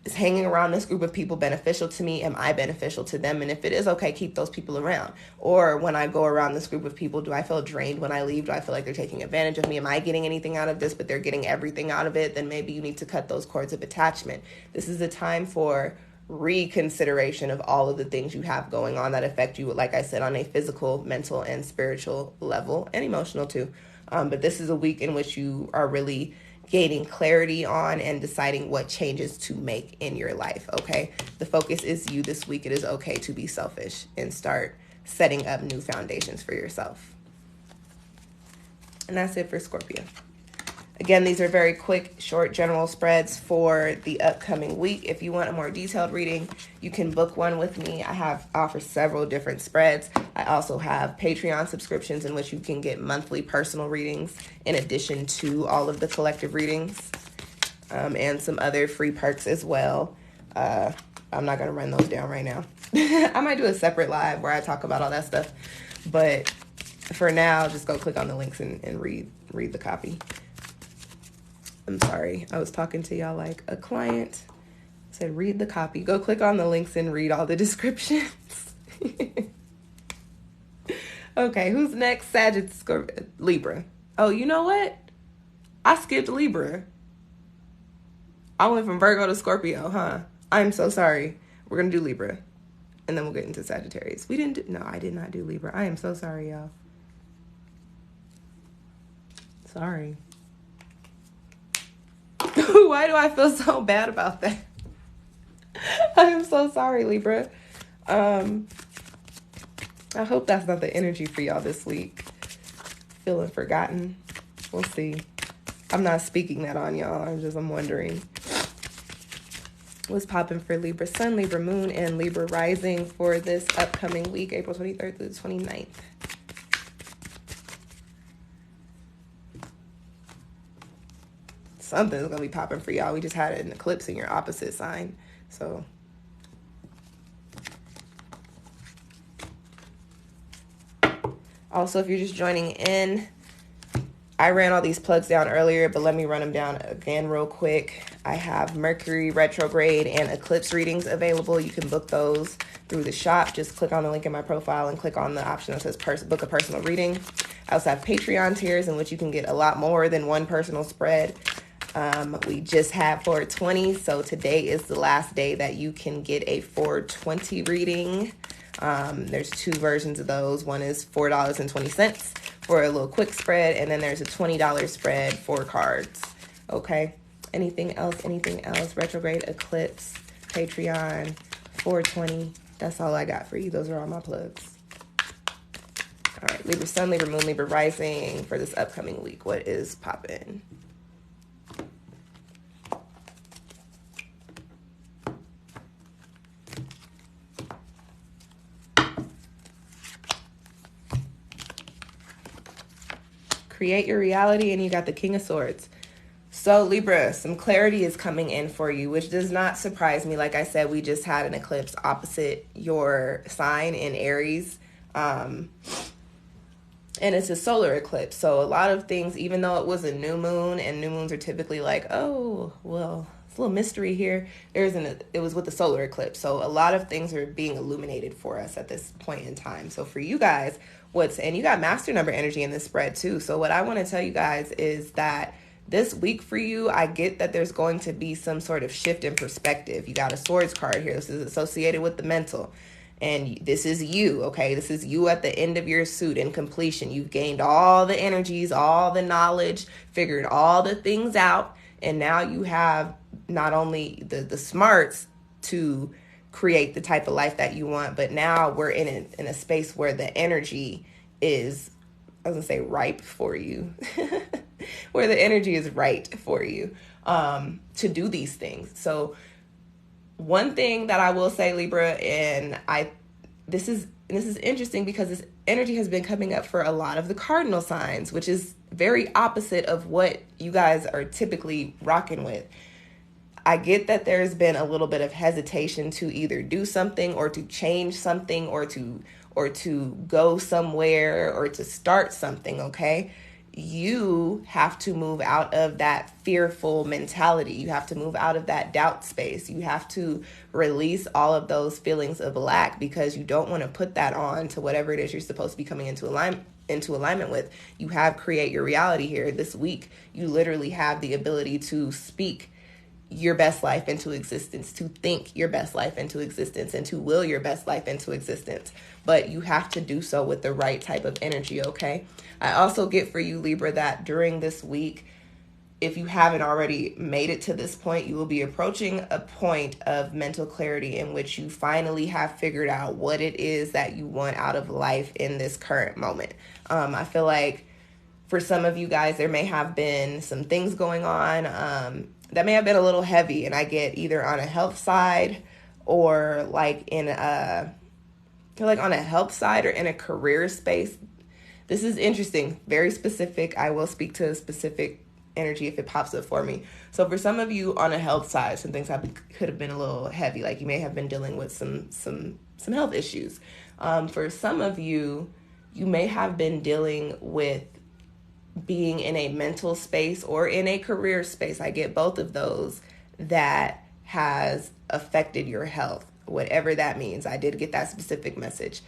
is hanging around this group of people beneficial to me? Am I beneficial to them? And if it is, okay, keep those people around. Or when I go around this group of people, do I feel drained when I leave? Do I feel like they're taking advantage of me? Am I getting anything out of this, but they're getting everything out of it? Then maybe you need to cut those cords of attachment. This is a time for reconsideration of all of the things you have going on that affect you, like I said, on a physical, mental, and spiritual level, and emotional too. But this is a week in which you are really gaining clarity on and deciding what changes to make in your life, okay? The focus is you this week. It is okay to be selfish and start setting up new foundations for yourself. And that's it for Scorpio. Again, these are very quick, short, general spreads for the upcoming week. If you want a more detailed reading, you can book one with me. I offer several different spreads. I also have Patreon subscriptions in which you can get monthly personal readings in addition to all of the collective readings, and some other free perks as well. I'm not going to run those down right now. I might do a separate live where I talk about all that stuff. But for now, just go click on the links and read the copy. I'm sorry, I was talking to y'all like a client. Said read the copy. Go click on the links and read all the descriptions. Okay, who's next? Sagittarius, Libra. Oh, you know what? I skipped Libra. I went from Virgo to Scorpio, huh? I'm so sorry. We're going to do Libra. And then we'll get into Sagittarius. I did not do Libra. I am so sorry, y'all. Sorry. Why do I feel so bad about that? I am so sorry, Libra. I hope that's not the energy for y'all this week. Feeling forgotten. We'll see. I'm not speaking that on y'all. I'm wondering. What's popping for Libra Sun, Libra Moon, and Libra Rising for this upcoming week, April 23rd through the 29th? Something's going to be popping for y'all. We just had an eclipse in your opposite sign. So also, if you're just joining in, I ran all these plugs down earlier, but let me run them down again real quick. I have Mercury retrograde and eclipse readings available. You can book those through the shop. Just click on the link in my profile and click on the option that says book a personal reading. I also have Patreon tiers in which you can get a lot more than one personal spread. We just had 420, so today is the last day that you can get a 420 reading. There's two versions of those. One is $4.20 for a little quick spread, and then there's a $20 spread for cards. Okay. Anything else? Retrograde, eclipse, Patreon, 420. That's all I got for you. Those are all my plugs. All right. Libra Sun, Libra Moon, Libra Rising for this upcoming week. What is poppin'? Create your reality, and you got the King of Swords. So Libra, some clarity is coming in for you, which does not surprise me. Like I said, we just had an eclipse opposite your sign in Aries. And it's a solar eclipse. So a lot of things, even though it was a new moon, and new moons are typically like, oh, well, it's a little mystery here. It was with the solar eclipse. So a lot of things are being illuminated for us at this point in time. So for you guys, and you got master number energy in this spread too. So what I want to tell you guys is that this week for you, I get that there's going to be some sort of shift in perspective. You got a swords card here. This is associated with the mental. And this is you, okay? This is you at the end of your suit in completion. You've gained all the energies, all the knowledge, figured all the things out. And now you have not only the smarts to create the type of life that you want, but now we're in a space where the energy is, I was gonna say, ripe for you. Where the energy is right for you to do these things. So one thing that I will say, Libra, and this is interesting because this energy has been coming up for a lot of the cardinal signs, which is very opposite of what you guys are typically rocking with. I get that there's been a little bit of hesitation to either do something or to change something or to go somewhere or to start something, okay? You have to move out of that fearful mentality. You have to move out of that doubt space. You have to release all of those feelings of lack because you don't want to put that on to whatever it is you're supposed to be coming into alignment with. You have create your reality here this week. You literally have the ability to speak your best life into existence, to think your best life into existence, and to will your best life into existence. But you have to do so with the right type of energy, okay? I also get for you, Libra, that during this week, if you haven't already made it to this point, you will be approaching a point of mental clarity in which you finally have figured out what it is that you want out of life in this current moment. I feel like for some of you guys, there may have been some things going on that may have been a little heavy, and I get either on a health side or like on a health side or in a career space. This is interesting, very specific. I will speak to a specific energy if it pops up for me. So for some of you on a health side, some things could have been a little heavy, like you may have been dealing with some health issues. For some of you, you may have been dealing with being in a mental space or in a career space. I get both of those that has affected your health, whatever that means. I did get that specific message.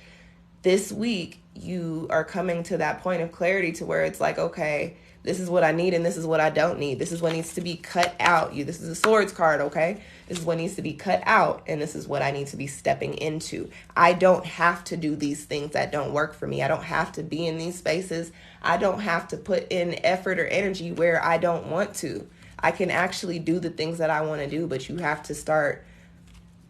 This week, you are coming to that point of clarity to where it's like, okay, this is what I need and this is what I don't need. This is what needs to be cut out. This is a swords card, okay? This is what needs to be cut out, and this is what I need to be stepping into. I don't have to do these things that don't work for me. I don't have to be in these spaces. I don't have to put in effort or energy where I don't want to. I can actually do the things that I want to do, but you have to start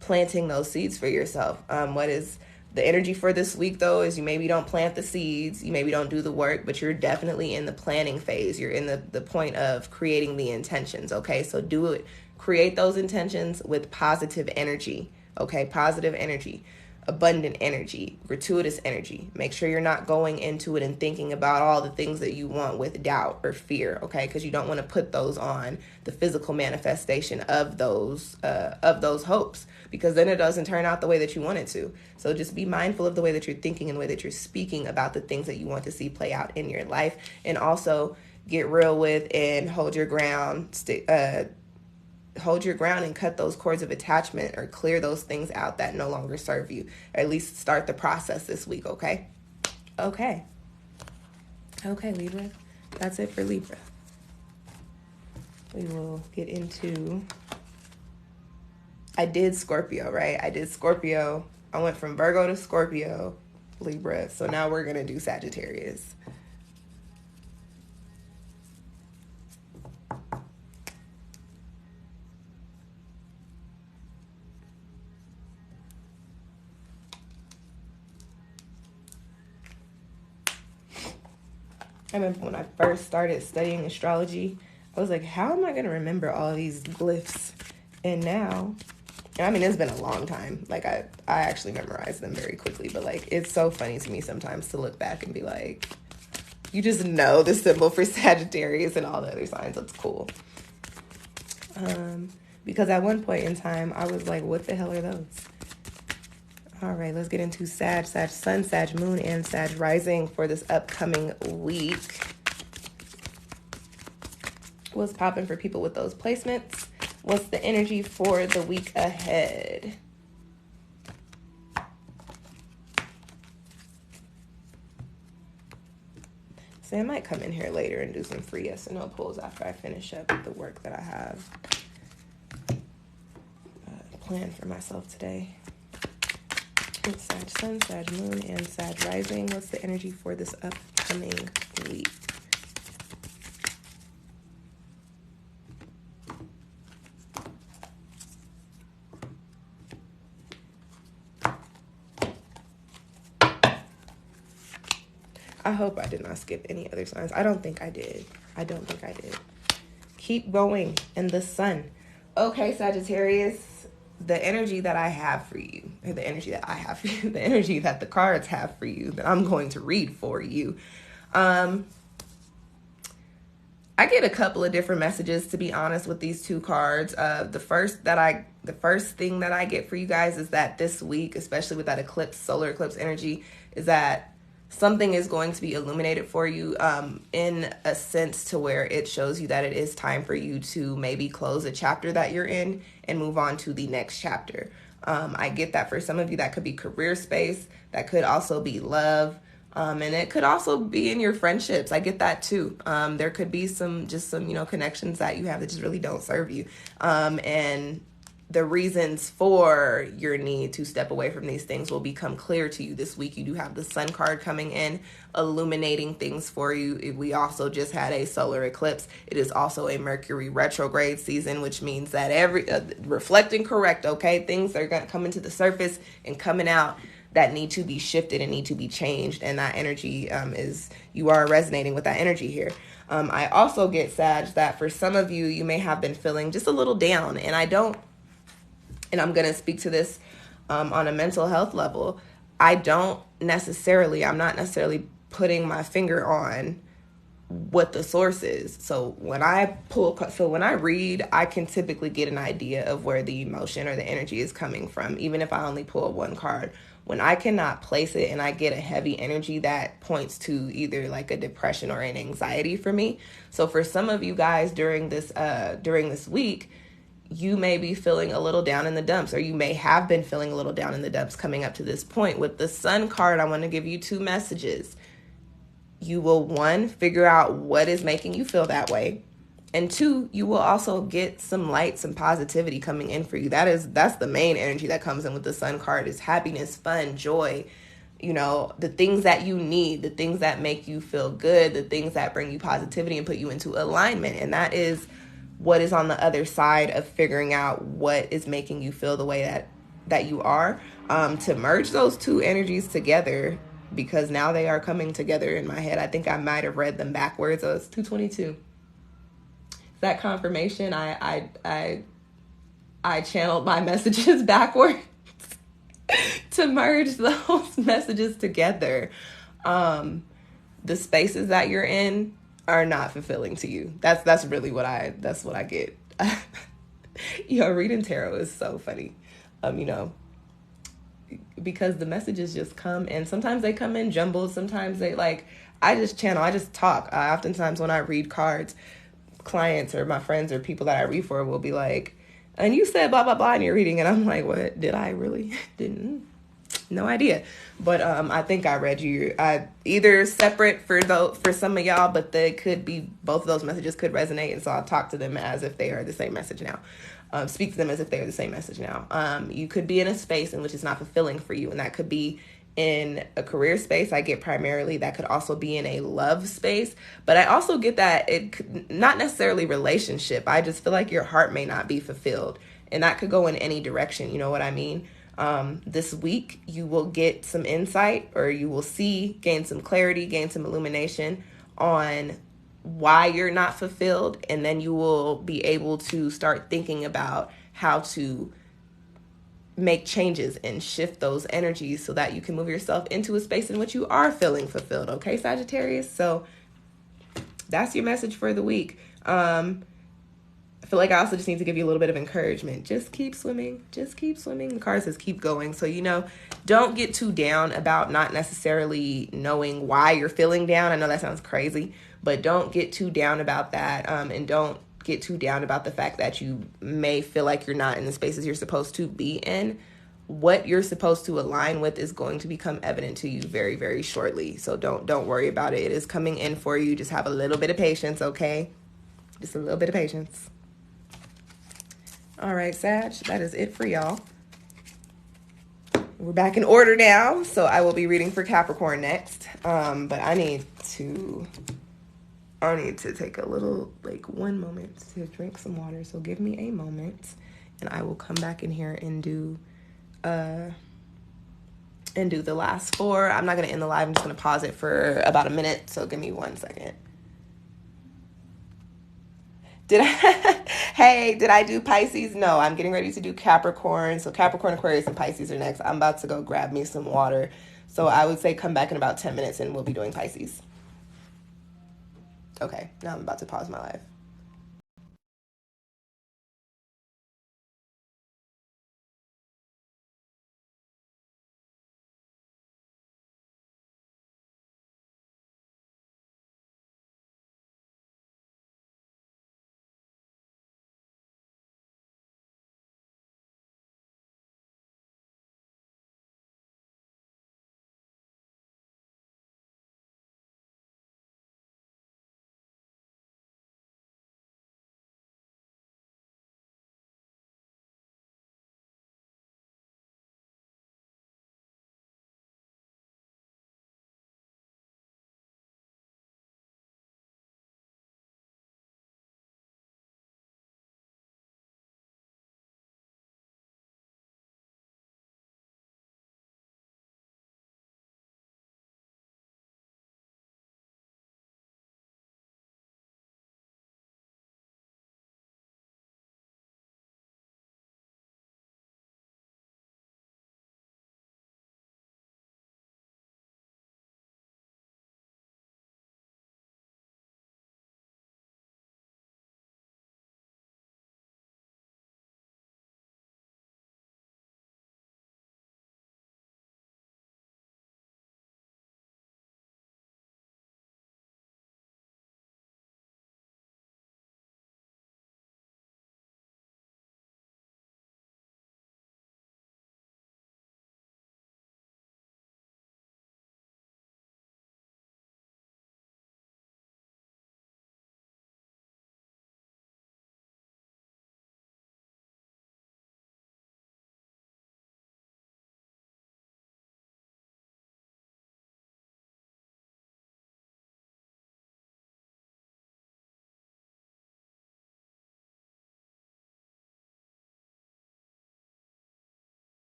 planting those seeds for yourself. What is The energy for this week, though, is you maybe don't plant the seeds, you maybe don't do the work, but you're definitely in the planning phase. You're in the point of creating the intentions, okay? So do it. Create those intentions with positive energy, okay? Positive energy, abundant energy, gratuitous energy. Make sure you're not going into it and thinking about all the things that you want with doubt or fear, okay? Because you don't want to put those on the physical manifestation of those hopes, because then it doesn't turn out the way that you want it to. So just be mindful of the way that you're thinking and the way that you're speaking about the things that you want to see play out in your life. And also get real with and hold your ground, and cut those cords of attachment or clear those things out that no longer serve you. Or at least start the process this week, okay? Okay, Libra. That's it for Libra. We will get into... I did Scorpio, right? I did Scorpio. I went from Virgo to Scorpio, Libra. So now we're going to do Sagittarius. I remember when I first started studying astrology, I was like, how am I going to remember all these glyphs? And now... I mean, it's been a long time. Like, I actually memorized them very quickly. But, like, it's so funny to me sometimes to look back and be like, you just know the symbol for Sagittarius and all the other signs. That's cool. Because at one point in time, I was like, what the hell are those? All right, let's get into Sag Sun, Sag Moon, and Sag Rising for this upcoming week. What's popping for people with those placements? What's the energy for the week ahead? So I might come in here later and do some free yes and no pulls after I finish up the work that I have planned for myself today. It's Sag Sun, Sag Moon, and Sag Rising. What's the energy for this upcoming week? I hope I did not skip any other signs. I don't think I did. Keep going in the sun. Okay, Sagittarius, the energy that I have for you, or the energy that I have for you, the energy that the cards have for you, that I'm going to read for you. I get a couple of different messages, to be honest, with these two cards. The first thing that I get for you guys is that this week, especially with that eclipse, solar eclipse energy, is that something is going to be illuminated for you in a sense to where it shows you that it is time for you to maybe close a chapter that you're in and move on to the next chapter. I get that for some of you, that could be career space, that could also be love, and it could also be in your friendships. I get that too. There could be some connections that you have that just really don't serve you. And the reasons for your need to step away from these things will become clear to you this week. You do have the Sun card coming in, illuminating things for you. We also just had a solar eclipse. It is also a Mercury retrograde season, which means that reflecting correct, okay? Things are going to come into the surface and coming out that need to be shifted and need to be changed. And that energy you are resonating with that energy here. I also get, Sag, that for some of you, you may have been feeling just a little down. And I'm going to speak to this on a mental health level. I'm not necessarily putting my finger on what the source is. So when I read, I can typically get an idea of where the emotion or the energy is coming from, even if I only pull one card. When I cannot place it and I get a heavy energy, that points to either like a depression or an anxiety for me. So for some of you guys during this week, you may be feeling a little down in the dumps, or you may have been feeling a little down in the dumps coming up to this point. With the Sun card, I want to give you two messages. You will, one, figure out what is making you feel that way. And two, you will also get some light, some positivity coming in for you. That's the main energy that comes in with the Sun card, is happiness, fun, joy, the things that you need, the things that make you feel good, the things that bring you positivity and put you into alignment. And that is what is on the other side of figuring out what is making you feel the way that you are, to merge those two energies together, because now they are coming together in my head. I think I might have read them backwards. So it's 222. That confirmation, I channeled my messages backwards to merge those messages together. The spaces that you're in are not fulfilling to you. That's really what I get. Yo, reading tarot is so funny. Because the messages just come, and sometimes they come in jumbled, sometimes they I just channel, I just talk. Oftentimes when I read cards, clients or my friends or people that I read for will be like, and you said blah blah blah in your reading, and I'm like, what did I really? Didn't, no idea. But I think I read you either separate for some of y'all, but they could be, both of those messages could resonate, and so I'll talk to them as if they are the same message now. Speak to them as if they are the same message now. You could be in a space in which it's not fulfilling for you, and that could be in a career space. I get primarily that could also be in a love space, but I also get that it could, not necessarily relationship. I just feel like your heart may not be fulfilled, and that could go in any direction. You know what I mean? This week you will get some insight, or you will gain some clarity, gain some illumination on why you're not fulfilled, and then you will be able to start thinking about how to make changes and shift those energies so that you can move yourself into a space in which you are feeling fulfilled. Okay, Sagittarius? So that's your message for the week. I feel like I also just need to give you a little bit of encouragement. Just keep swimming. Just keep swimming. The card says keep going. So, don't get too down about not necessarily knowing why you're feeling down. I know that sounds crazy, but don't get too down about that. And don't get too down about the fact that you may feel like you're not in the spaces you're supposed to be in. What you're supposed to align with is going to become evident to you very, very shortly. So don't worry about it. It is coming in for you. Just have a little bit of patience, okay? Just a little bit of patience. All right, Sag, that is it for y'all. We're back in order now, so I will be reading for Capricorn next. But I need to take a little, 1 moment to drink some water. So give me a moment, and I will come back in here and do the last 4. I'm not gonna end the live. I'm just gonna pause it for about a minute. So give me 1 second. Did I do Pisces? No, I'm getting ready to do Capricorn. So Capricorn, Aquarius, and Pisces are next. I'm about to go grab me some water. So I would say come back in about 10 minutes and we'll be doing Pisces. Okay, now I'm about to pause my live.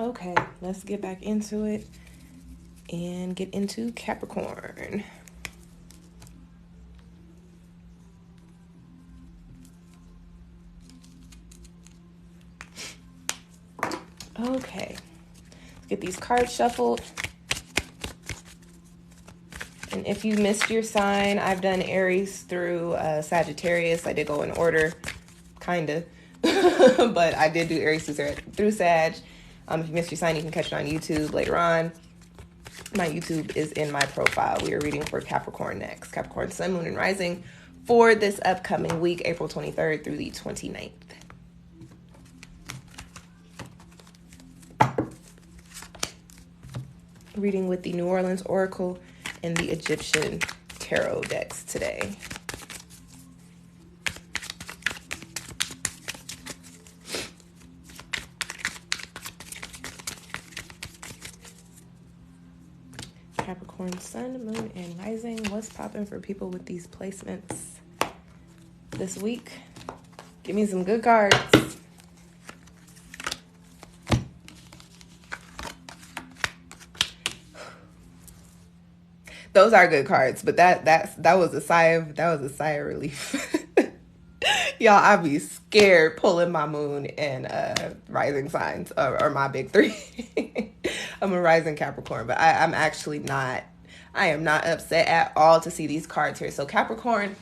Okay, let's get back into it and get into Capricorn. Okay, let's get these cards shuffled. And if you missed your sign, I've done Aries through Sagittarius. I did go in order, kind of. But I did do Aries through Sag. If you missed your sign, you can catch it on YouTube later on. My YouTube is in my profile. We are reading for Capricorn next. Capricorn Sun, Moon, and Rising for this upcoming week, April 23rd through the 29th. Reading with the New Orleans Oracle and the Egyptian Tarot decks today. Capricorn Sun, Moon, and Rising. What's popping for people with these placements this week? Give me some good cards. Those are good cards, but that was a sigh of relief. Y'all, I be scared pulling my moon and rising signs or my big three. I'm a rising Capricorn, but I am not upset at all to see these cards here. So Capricorn,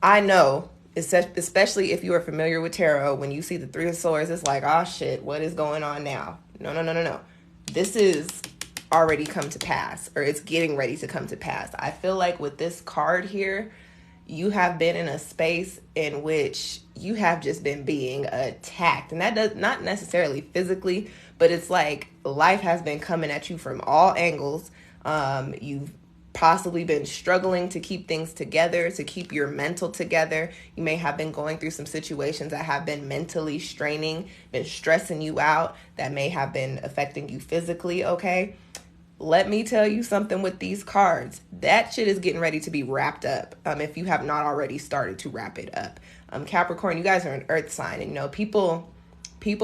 I know, especially if you are familiar with tarot, when you see the Three of Swords, it's like, oh shit, what is going on now? No. This is already come to pass, or it's getting ready to come to pass. I feel like with this card here, you have been in a space in which you have just been being attacked. And that does not necessarily physically, but it's like life has been coming at you from all angles. You've possibly been struggling to keep things together, to keep your mental together. You may have been going through some situations that have been mentally straining, been stressing you out, that may have been affecting you physically, okay? Let me tell you something with these cards. That shit is getting ready to be wrapped up, if you have not already started to wrap it up. Capricorn, you guys are an earth sign, and you know, people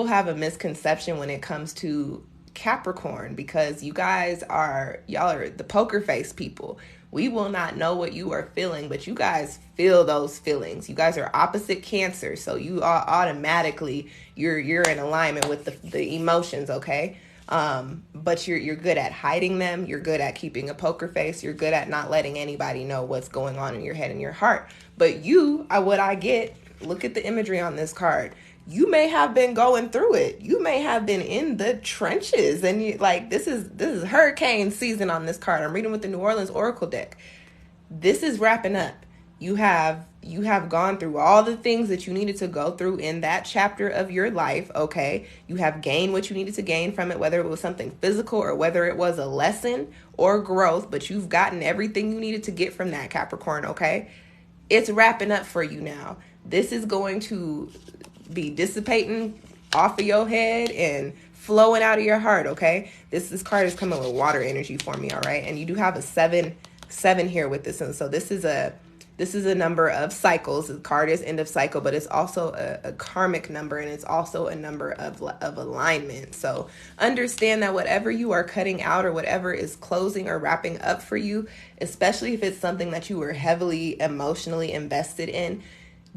have a misconception when it comes to Capricorn, because y'all are the poker face people. We will not know what you are feeling, but you guys feel those feelings. You guys are opposite Cancer, so you are automatically, you're in alignment with the emotions, okay? But you're good at hiding them. You're good at keeping a poker face. You're good at not letting anybody know what's going on in your head and your heart. But what I get, look at the imagery on this card. You may have been going through it. You may have been in the trenches, and this is hurricane season on this card. I'm reading with the New Orleans Oracle deck. This is wrapping up. You have gone through all the things that you needed to go through in that chapter of your life, okay? You have gained what you needed to gain from it, whether it was something physical or whether it was a lesson or growth, but you've gotten everything you needed to get from that, Capricorn, okay? It's wrapping up for you now. This is going to be dissipating off of your head and flowing out of your heart, okay? This card is coming with water energy for me, all right? And you do have a seven here with this one. So this is a number of cycles. The card is end of cycle, but it's also a karmic number, and it's also a number of alignment. So understand that whatever you are cutting out or whatever is closing or wrapping up for you, especially if it's something that you were heavily emotionally invested in,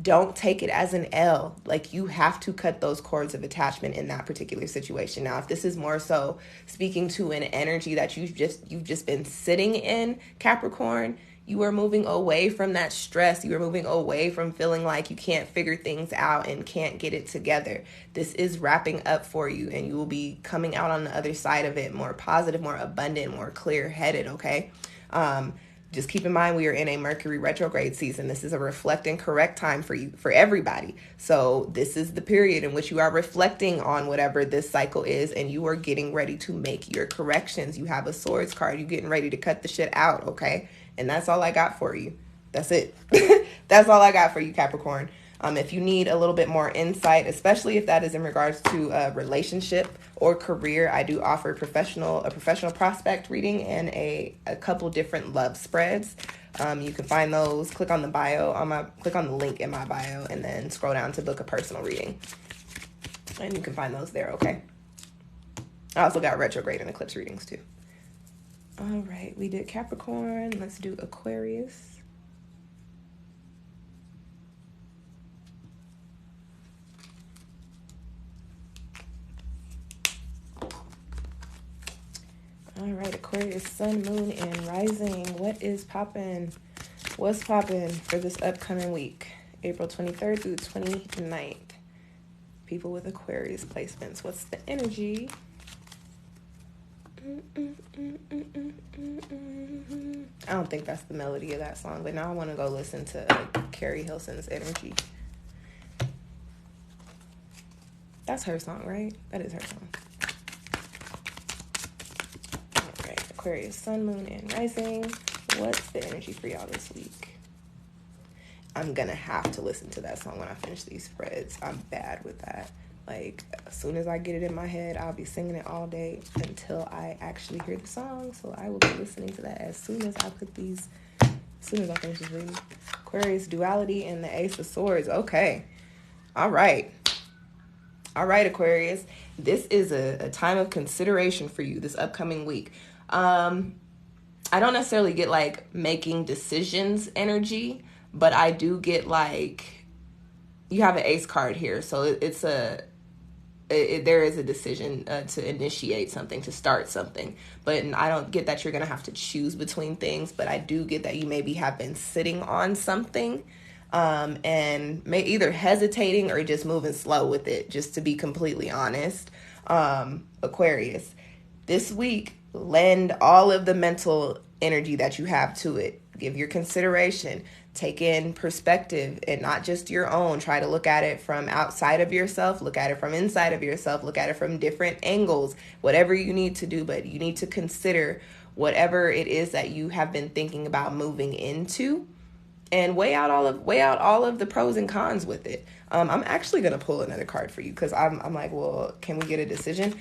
don't take it as an L. Like, you have to cut those cords of attachment in that particular situation. Now, if this is more so speaking to an energy that you've just been sitting in, Capricorn, you are moving away from that stress. You are moving away from feeling like you can't figure things out and can't get it together. This is wrapping up for you, and you will be coming out on the other side of it more positive, more abundant, more clear-headed, okay? Just keep in mind, we are in a Mercury retrograde season. This is a reflect and correct time for everybody. So this is the period in which you are reflecting on whatever this cycle is, and you are getting ready to make your corrections. You have a swords card. You're getting ready to cut the shit out, okay? And that's all I got for you. That's it. That's all I got for you, Capricorn. If you need a little bit more insight, especially if that is in regards to a relationship or career, I do offer a professional prospect reading and a couple different love spreads. You can find those. Click on the link in my bio, and then scroll down to book a personal reading, and you can find those there. Okay. I also got retrograde and eclipse readings too. All right, we did Capricorn. Let's do Aquarius. All right, Aquarius, sun, moon, and rising. What is poppin'? What's poppin' for this upcoming week? April 23rd through the 29th. People with Aquarius placements. What's the energy? I don't think that's the melody of that song, but now I want to go listen to Carrie Hilson's energy. That's her song, right? That is her song. All right, Aquarius, sun, moon, and rising. What's the energy for y'all this week? I'm gonna have to listen to that song when I finish these spreads. I'm bad with that. Like, as soon as I get it in my head, I'll be singing it all day until I actually hear the song. So I will be listening to that as soon as I finish this reading. Aquarius, duality, and the Ace of Swords. Okay. All right. All right, Aquarius. This is a time of consideration for you this upcoming week. I don't necessarily get, like, making decisions energy, but I do get, like, you have an ace card here. So there is a decision to initiate something, to start something. But I don't get that you're going to have to choose between things, but I do get that you maybe have been sitting on something and may either hesitating or just moving slow with it, just to be completely honest. Aquarius, this week, lend all of the mental energy that you have to it. Give your consideration. Take in perspective, and not just your own. Try to look at it from outside of yourself. Look at it from inside of yourself. Look at it from different angles. Whatever you need to do, but you need to consider whatever it is that you have been thinking about moving into, and weigh out all of the pros and cons with it. I'm actually gonna pull another card for you because I'm like, well, can we get a decision?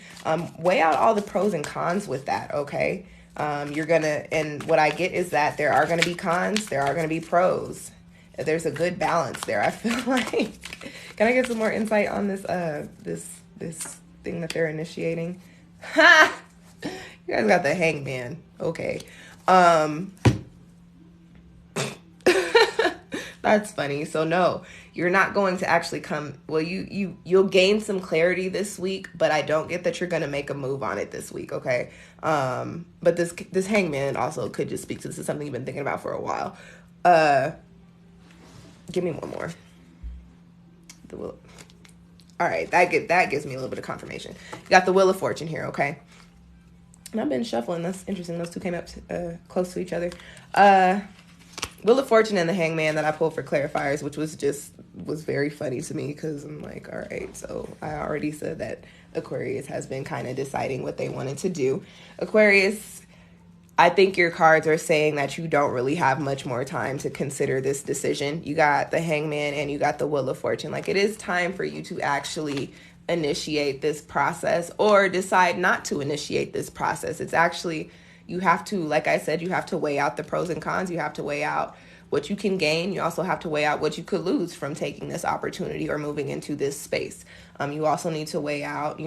Weigh out all the pros and cons with that, okay? And what I get is that there are going to be cons, there are going to be pros. There's a good balance there. I feel like, can I get some more insight on this thing that they're initiating? Ha! You guys got the Hangman. Okay. That's funny. So no, you're not going to actually come. Well, you'll gain some clarity this week, but I don't get that you're going to make a move on it this week. Okay. But this Hangman also could just speak to this is something you've been thinking about for a while. Give me one more. The Wheel. All right. That gives me a little bit of confirmation. You got the Wheel of Fortune here. Okay. And I've been shuffling. That's interesting. Those two came up close to each other. Wheel of Fortune and the Hangman that I pulled for clarifiers, which was very funny to me because I'm like, all right, so I already said that Aquarius has been kind of deciding what they wanted to do. Aquarius, I think your cards are saying that you don't really have much more time to consider this decision. You got the Hangman and you got the Wheel of Fortune. Like, it is time for you to actually initiate this process or decide not to initiate this process. It's actually... You have to, like I said, you have to weigh out the pros and cons. You have to weigh out what you can gain. You also have to weigh out what you could lose from taking this opportunity or moving into this space. You also need to weigh out,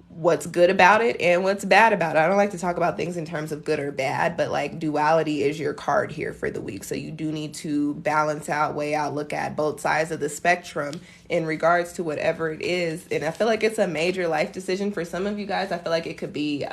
what's good about it and what's bad about it. I don't like to talk about things in terms of good or bad, but like duality is your card here for the week. So you do need to balance out, weigh out, look at both sides of the spectrum in regards to whatever it is. And I feel like it's a major life decision for some of you guys. I feel like it could be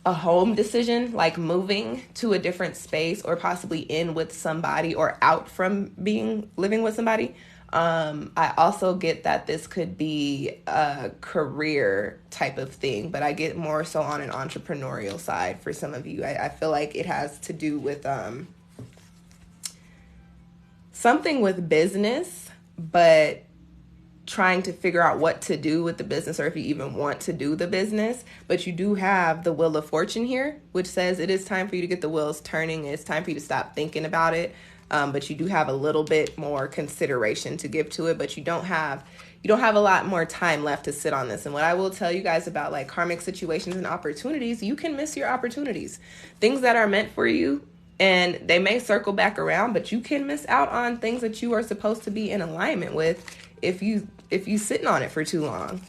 a home decision, like moving to a different space or possibly in with somebody or out from living with somebody. I also get that this could be a career type of thing, but I get more so on an entrepreneurial side for some of you. I feel like it has to do with something with business, but trying to figure out what to do with the business or if you even want to do the business. But you do have the Wheel of Fortune here, which says it is time for you to get the wheels turning. It's time for you to stop thinking about it. But you do have a little bit more consideration to give to it, but you don't have a lot more time left to sit on this. And what I will tell you guys about like karmic situations and opportunities, you can miss your opportunities. Things that are meant for you, and they may circle back around, but you can miss out on things that you are supposed to be in alignment with if you sitting on it for too long,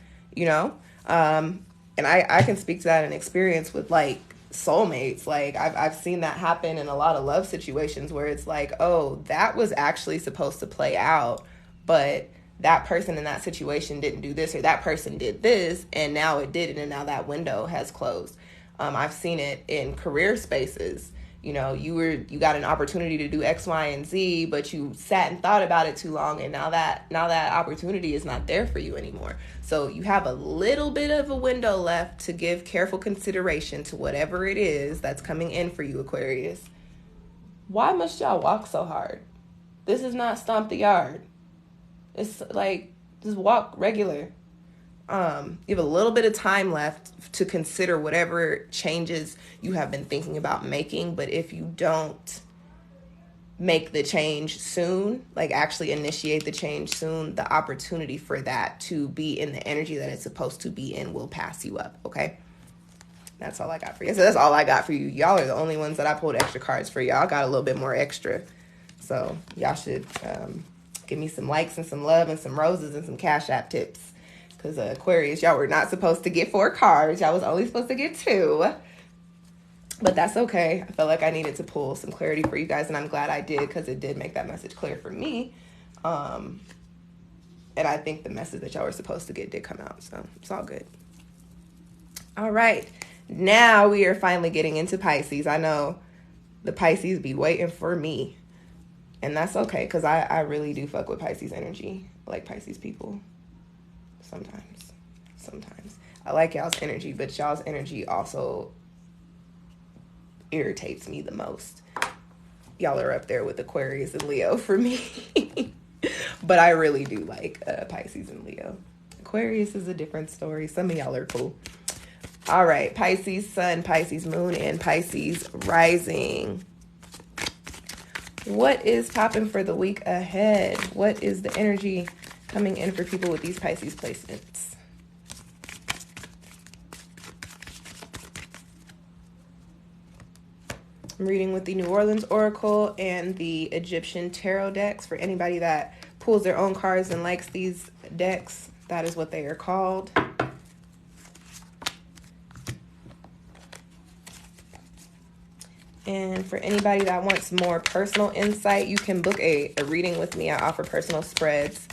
And I can speak to that in experience with like soulmates. Like I've seen that happen in a lot of love situations where it's like, oh, that was actually supposed to play out, but that person in that situation didn't do this, or that person did this, and now it didn't, and now that window has closed. I've seen it in career spaces. You know, you got an opportunity to do X, Y, and Z, but you sat and thought about it too long, and now that opportunity is not there for you anymore. So you have a little bit of a window left to give careful consideration to whatever it is that's coming in for you, Aquarius. Why must y'all walk so hard? This is not stomp the yard. It's like, just walk regular. You have a little bit of time left to consider whatever changes you have been thinking about making. But if you don't make the change soon, like actually initiate the change soon, the opportunity for that to be in the energy that it's supposed to be in will pass you up, okay? That's all I got for you. So that's all I got for you. Y'all are the only ones that I pulled extra cards for. Y'all got a little bit more extra. So y'all should give me some likes and some love and some roses and some Cash App tips. Because Aquarius, y'all were not supposed to get 4 cards. Y'all was only supposed to get 2. But that's okay. I felt like I needed to pull some clarity for you guys, and I'm glad I did, because it did make that message clear for me. And I think the message that y'all were supposed to get did come out, so it's all good. All right. Now we are finally getting into Pisces. I know the Pisces be waiting for me, and that's okay, because I really do fuck with Pisces energy. I like Pisces people. Sometimes I like y'all's energy, but y'all's energy also irritates me the most. Y'all are up there with Aquarius and Leo for me. But I really do like Pisces and Leo. Aquarius is a different story. Some of y'all are cool. All right, Pisces sun, Pisces moon, and Pisces rising. What is popping for the week ahead? What is the energy coming in for people with these Pisces placements? I'm reading with the New Orleans Oracle and the Egyptian Tarot decks. For anybody that pulls their own cards and likes these decks, that is what they are called. And for anybody that wants more personal insight, you can book a reading with me. I offer personal spreads.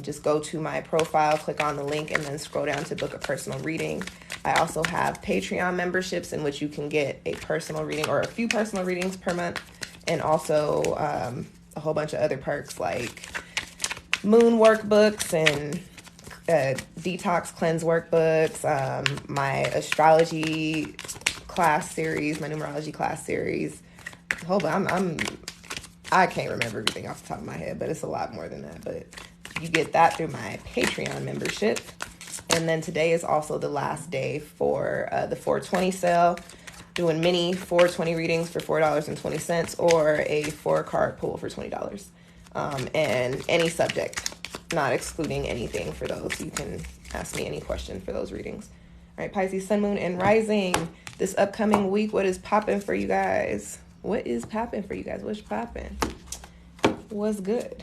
Just go to my profile, click on the link, and then scroll down to book a personal reading. I also have Patreon memberships in which you can get a personal reading or a few personal readings per month, and also a whole bunch of other perks like moon workbooks and detox cleanse workbooks, my astrology class series, my numerology class series. Hold on, I can't remember everything off the top of my head, but it's a lot more than that. But you get that through my Patreon membership. And then today is also the last day for the 420 sale, doing mini 420 readings for $4.20 or a 4-card pull for $20. And any subject, not excluding anything for those. You can ask me any question for those readings. All right, Pisces, Sun, Moon, and Rising. This upcoming week, what is popping for you guys? What is popping for you guys? What's popping? What's good?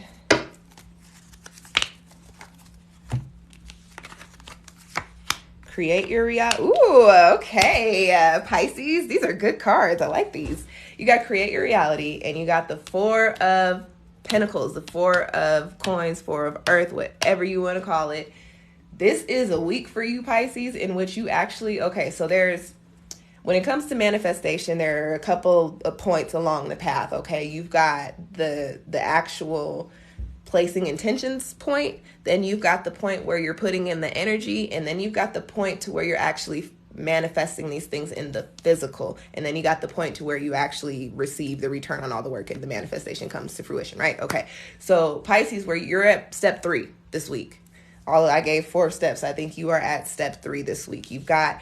Create your reality. Ooh, okay. Pisces, these are good cards. I like these. You got Create Your Reality, and you got the 4 of Pentacles, the 4 of Coins, 4 of Earth, whatever you want to call it. This is a week for you, Pisces, in which you actually, okay, so when it comes to manifestation, there are a couple of points along the path, okay? You've got the actual placing intentions point, then you've got the point where you're putting in the energy, and then you've got the point to where you're actually manifesting these things in the physical, and then you got the point to where you actually receive the return on all the work and the manifestation comes to fruition, right? Okay, so Pisces, where you're at step 3 this week. I gave 4 steps. I think you are at step 3 this week. You've got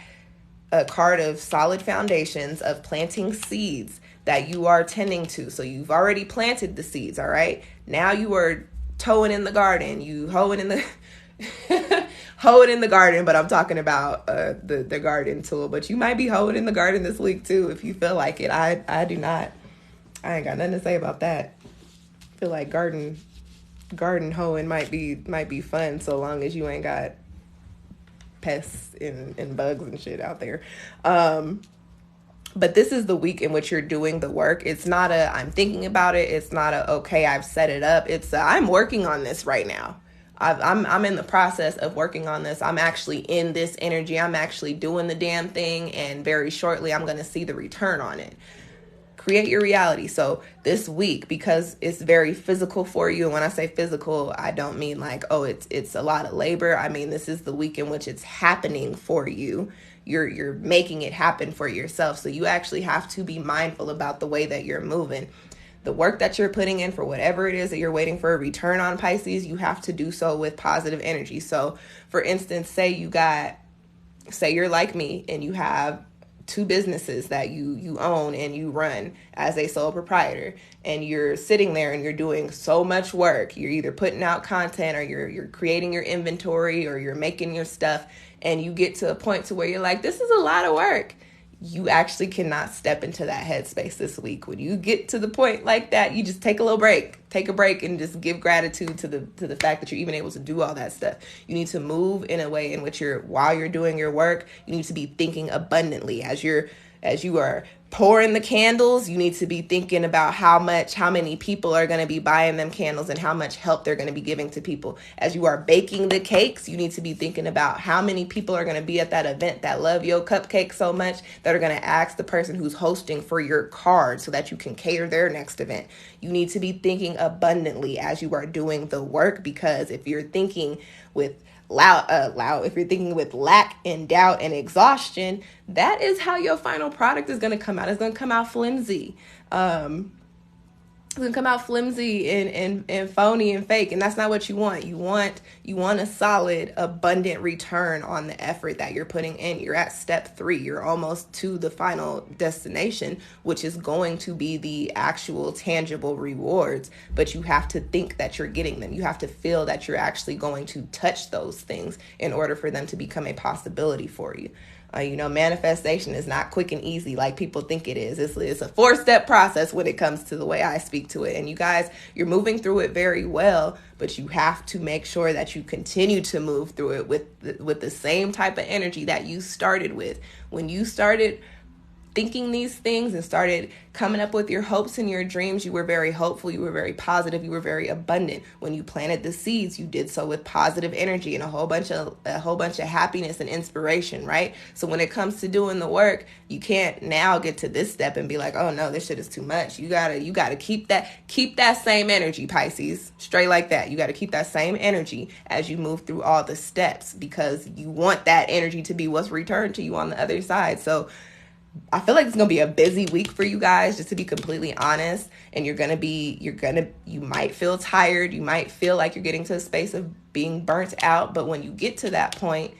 a card of solid foundations of planting seeds that you are tending to. So you've already planted the seeds, all right? Now you are toeing in the garden. You hoeing in the hoeing in the garden, but I'm talking about the garden tool. But you might be hoeing in the garden this week too if you feel like it. I do not. I ain't got nothing to say about that. I feel like garden hoeing might be fun so long as you ain't got pests and bugs and shit out there. But this is the week in which you're doing the work. It's not a I'm thinking about it. It's not a okay, I've set it up. It's a, I'm working on this right now. I'm in the process of working on this. I'm actually in this energy. I'm actually doing the damn thing, and very shortly I'm going to see the return on it. Create your reality. So this week, because it's very physical for you, and when I say physical, I don't mean like, oh, it's a lot of labor. I mean, this is the week in which it's happening for you. You're making it happen for yourself. So you actually have to be mindful about the way that you're moving. The work that you're putting in for whatever it is that you're waiting for a return on, Pisces, you have to do so with positive energy. So for instance, say you're like me and you have 2 businesses that you own and you run as a sole proprietor, and you're sitting there and you're doing so much work. You're either putting out content, or you're creating your inventory, or you're making your stuff, and you get to a point to where you're like, this is a lot of work. You actually cannot step into that headspace this week. When you get to the point like that, you just take a little break. Take a break and just give gratitude to the fact that you're even able to do all that stuff. You need to move in a way in which while you're doing your work, you need to be thinking abundantly. As you are pouring the candles, you need to be thinking about how many people are going to be buying them candles and how much help they're going to be giving to people. As you are baking the cakes, you need to be thinking about how many people are going to be at that event that love your cupcake so much that are going to ask the person who's hosting for your card so that you can cater their next event. You need to be thinking abundantly as you are doing the work, because if you're thinking with if you're thinking with lack and doubt and exhaustion, that is how your final product is going to come out. It's going to come out flimsy. It's going to come out flimsy and phony and fake, and that's not what you want. You want a solid, abundant return on the effort that you're putting in. You're at step 3. You're almost to the final destination, which is going to be the actual tangible rewards, but you have to think that you're getting them. You have to feel that you're actually going to touch those things in order for them to become a possibility for you. Manifestation is not quick and easy like people think it is. It's a 4-step process when it comes to the way I speak to it. And you guys, you're moving through it very well, but you have to make sure that you continue to move through it with the same type of energy that you started with. When you started thinking these things and started coming up with your hopes and your dreams, you were very hopeful, you were very positive, you were very abundant. When you planted the seeds, you did so with positive energy and a whole bunch of happiness and inspiration, right? So when it comes to doing the work, you can't now get to this step and be like, oh no, this shit is too much. You gotta keep that same energy, Pisces, straight like that. You gotta keep that same energy as you move through all the steps, because you want that energy to be what's returned to you on the other side. So I feel like it's going to be a busy week for you guys, just to be completely honest. And you might feel tired. You might feel like you're getting to a space of being burnt out. But when you get to that point,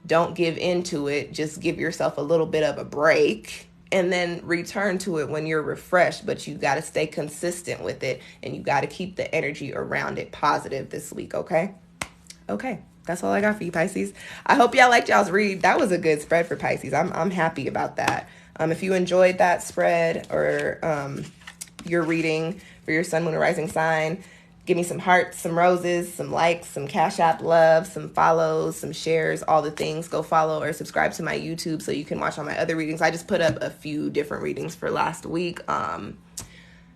don't give into it. Just give yourself a little bit of a break and then return to it when you're refreshed. But you got to stay consistent with it, and you got to keep the energy around it positive this week. Okay. That's all I got for you, Pisces. I hope y'all liked y'all's read. That was a good spread for Pisces. I'm happy about that. If you enjoyed that spread, or your reading for your sun, moon, and rising sign, give me some hearts, some roses, some likes, some Cash App love, some follows, some shares, all the things. Go follow or subscribe to my YouTube so you can watch all my other readings. I just put up a few different readings for last week.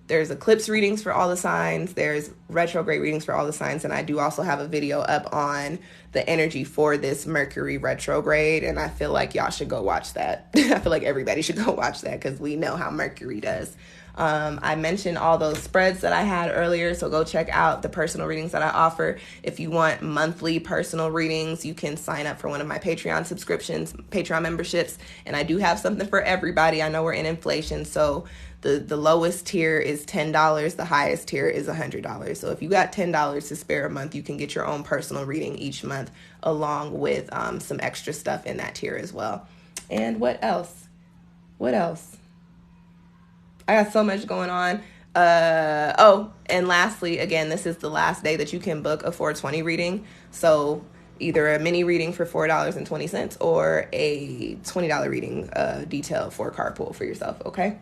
There's eclipse readings for all the signs. There's retrograde readings for all the signs. And I do also have a video up on the energy for this Mercury retrograde. And I feel like y'all should go watch that. I feel like everybody should go watch that, because we know how Mercury does. I mentioned all those spreads that I had earlier, so go check out the personal readings that I offer. If you want monthly personal readings, you can sign up for one of my Patreon memberships, and I do have something for everybody. I know we're in inflation, so the lowest tier is $10, the highest tier is $100. So if you got $10 to spare a month, you can get your own personal reading each month, along with some extra stuff in that tier as well. And what else? I got so much going on. And lastly, again, this is the last day that you can book a 420 reading. So either a mini reading for $4.20 or a $20 reading detail for carpool for yourself, okay?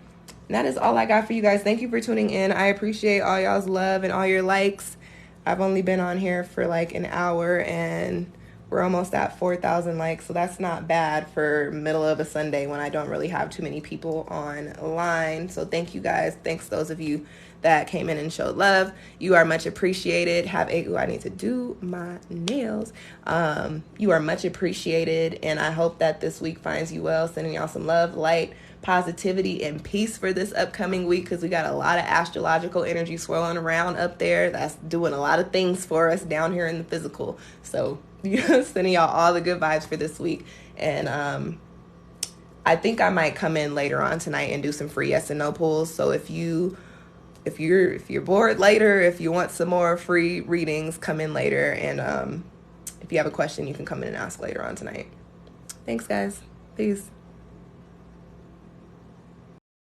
And that is all I got for you guys. Thank you for tuning in. I appreciate all y'all's love and all your likes. I've only been on here for like an hour and We're almost at 4,000 likes, so that's not bad for middle of a Sunday when I don't really have too many people online. So thank you guys. Thanks those of you that came in and showed love. You are much appreciated. I need to do my nails. You are much appreciated, and I hope that this week finds you well. Sending y'all some love, light, positivity, and peace for this upcoming week, because we got a lot of astrological energy swirling around up there that's doing a lot of things for us down here in the physical. So sending y'all all the good vibes for this week. And I think I might come in later on tonight and do some free yes and no pulls. So if you're bored later, if you want some more free readings, come in later. And if you have a question, you can come in and ask later on tonight. Thanks, guys. Peace.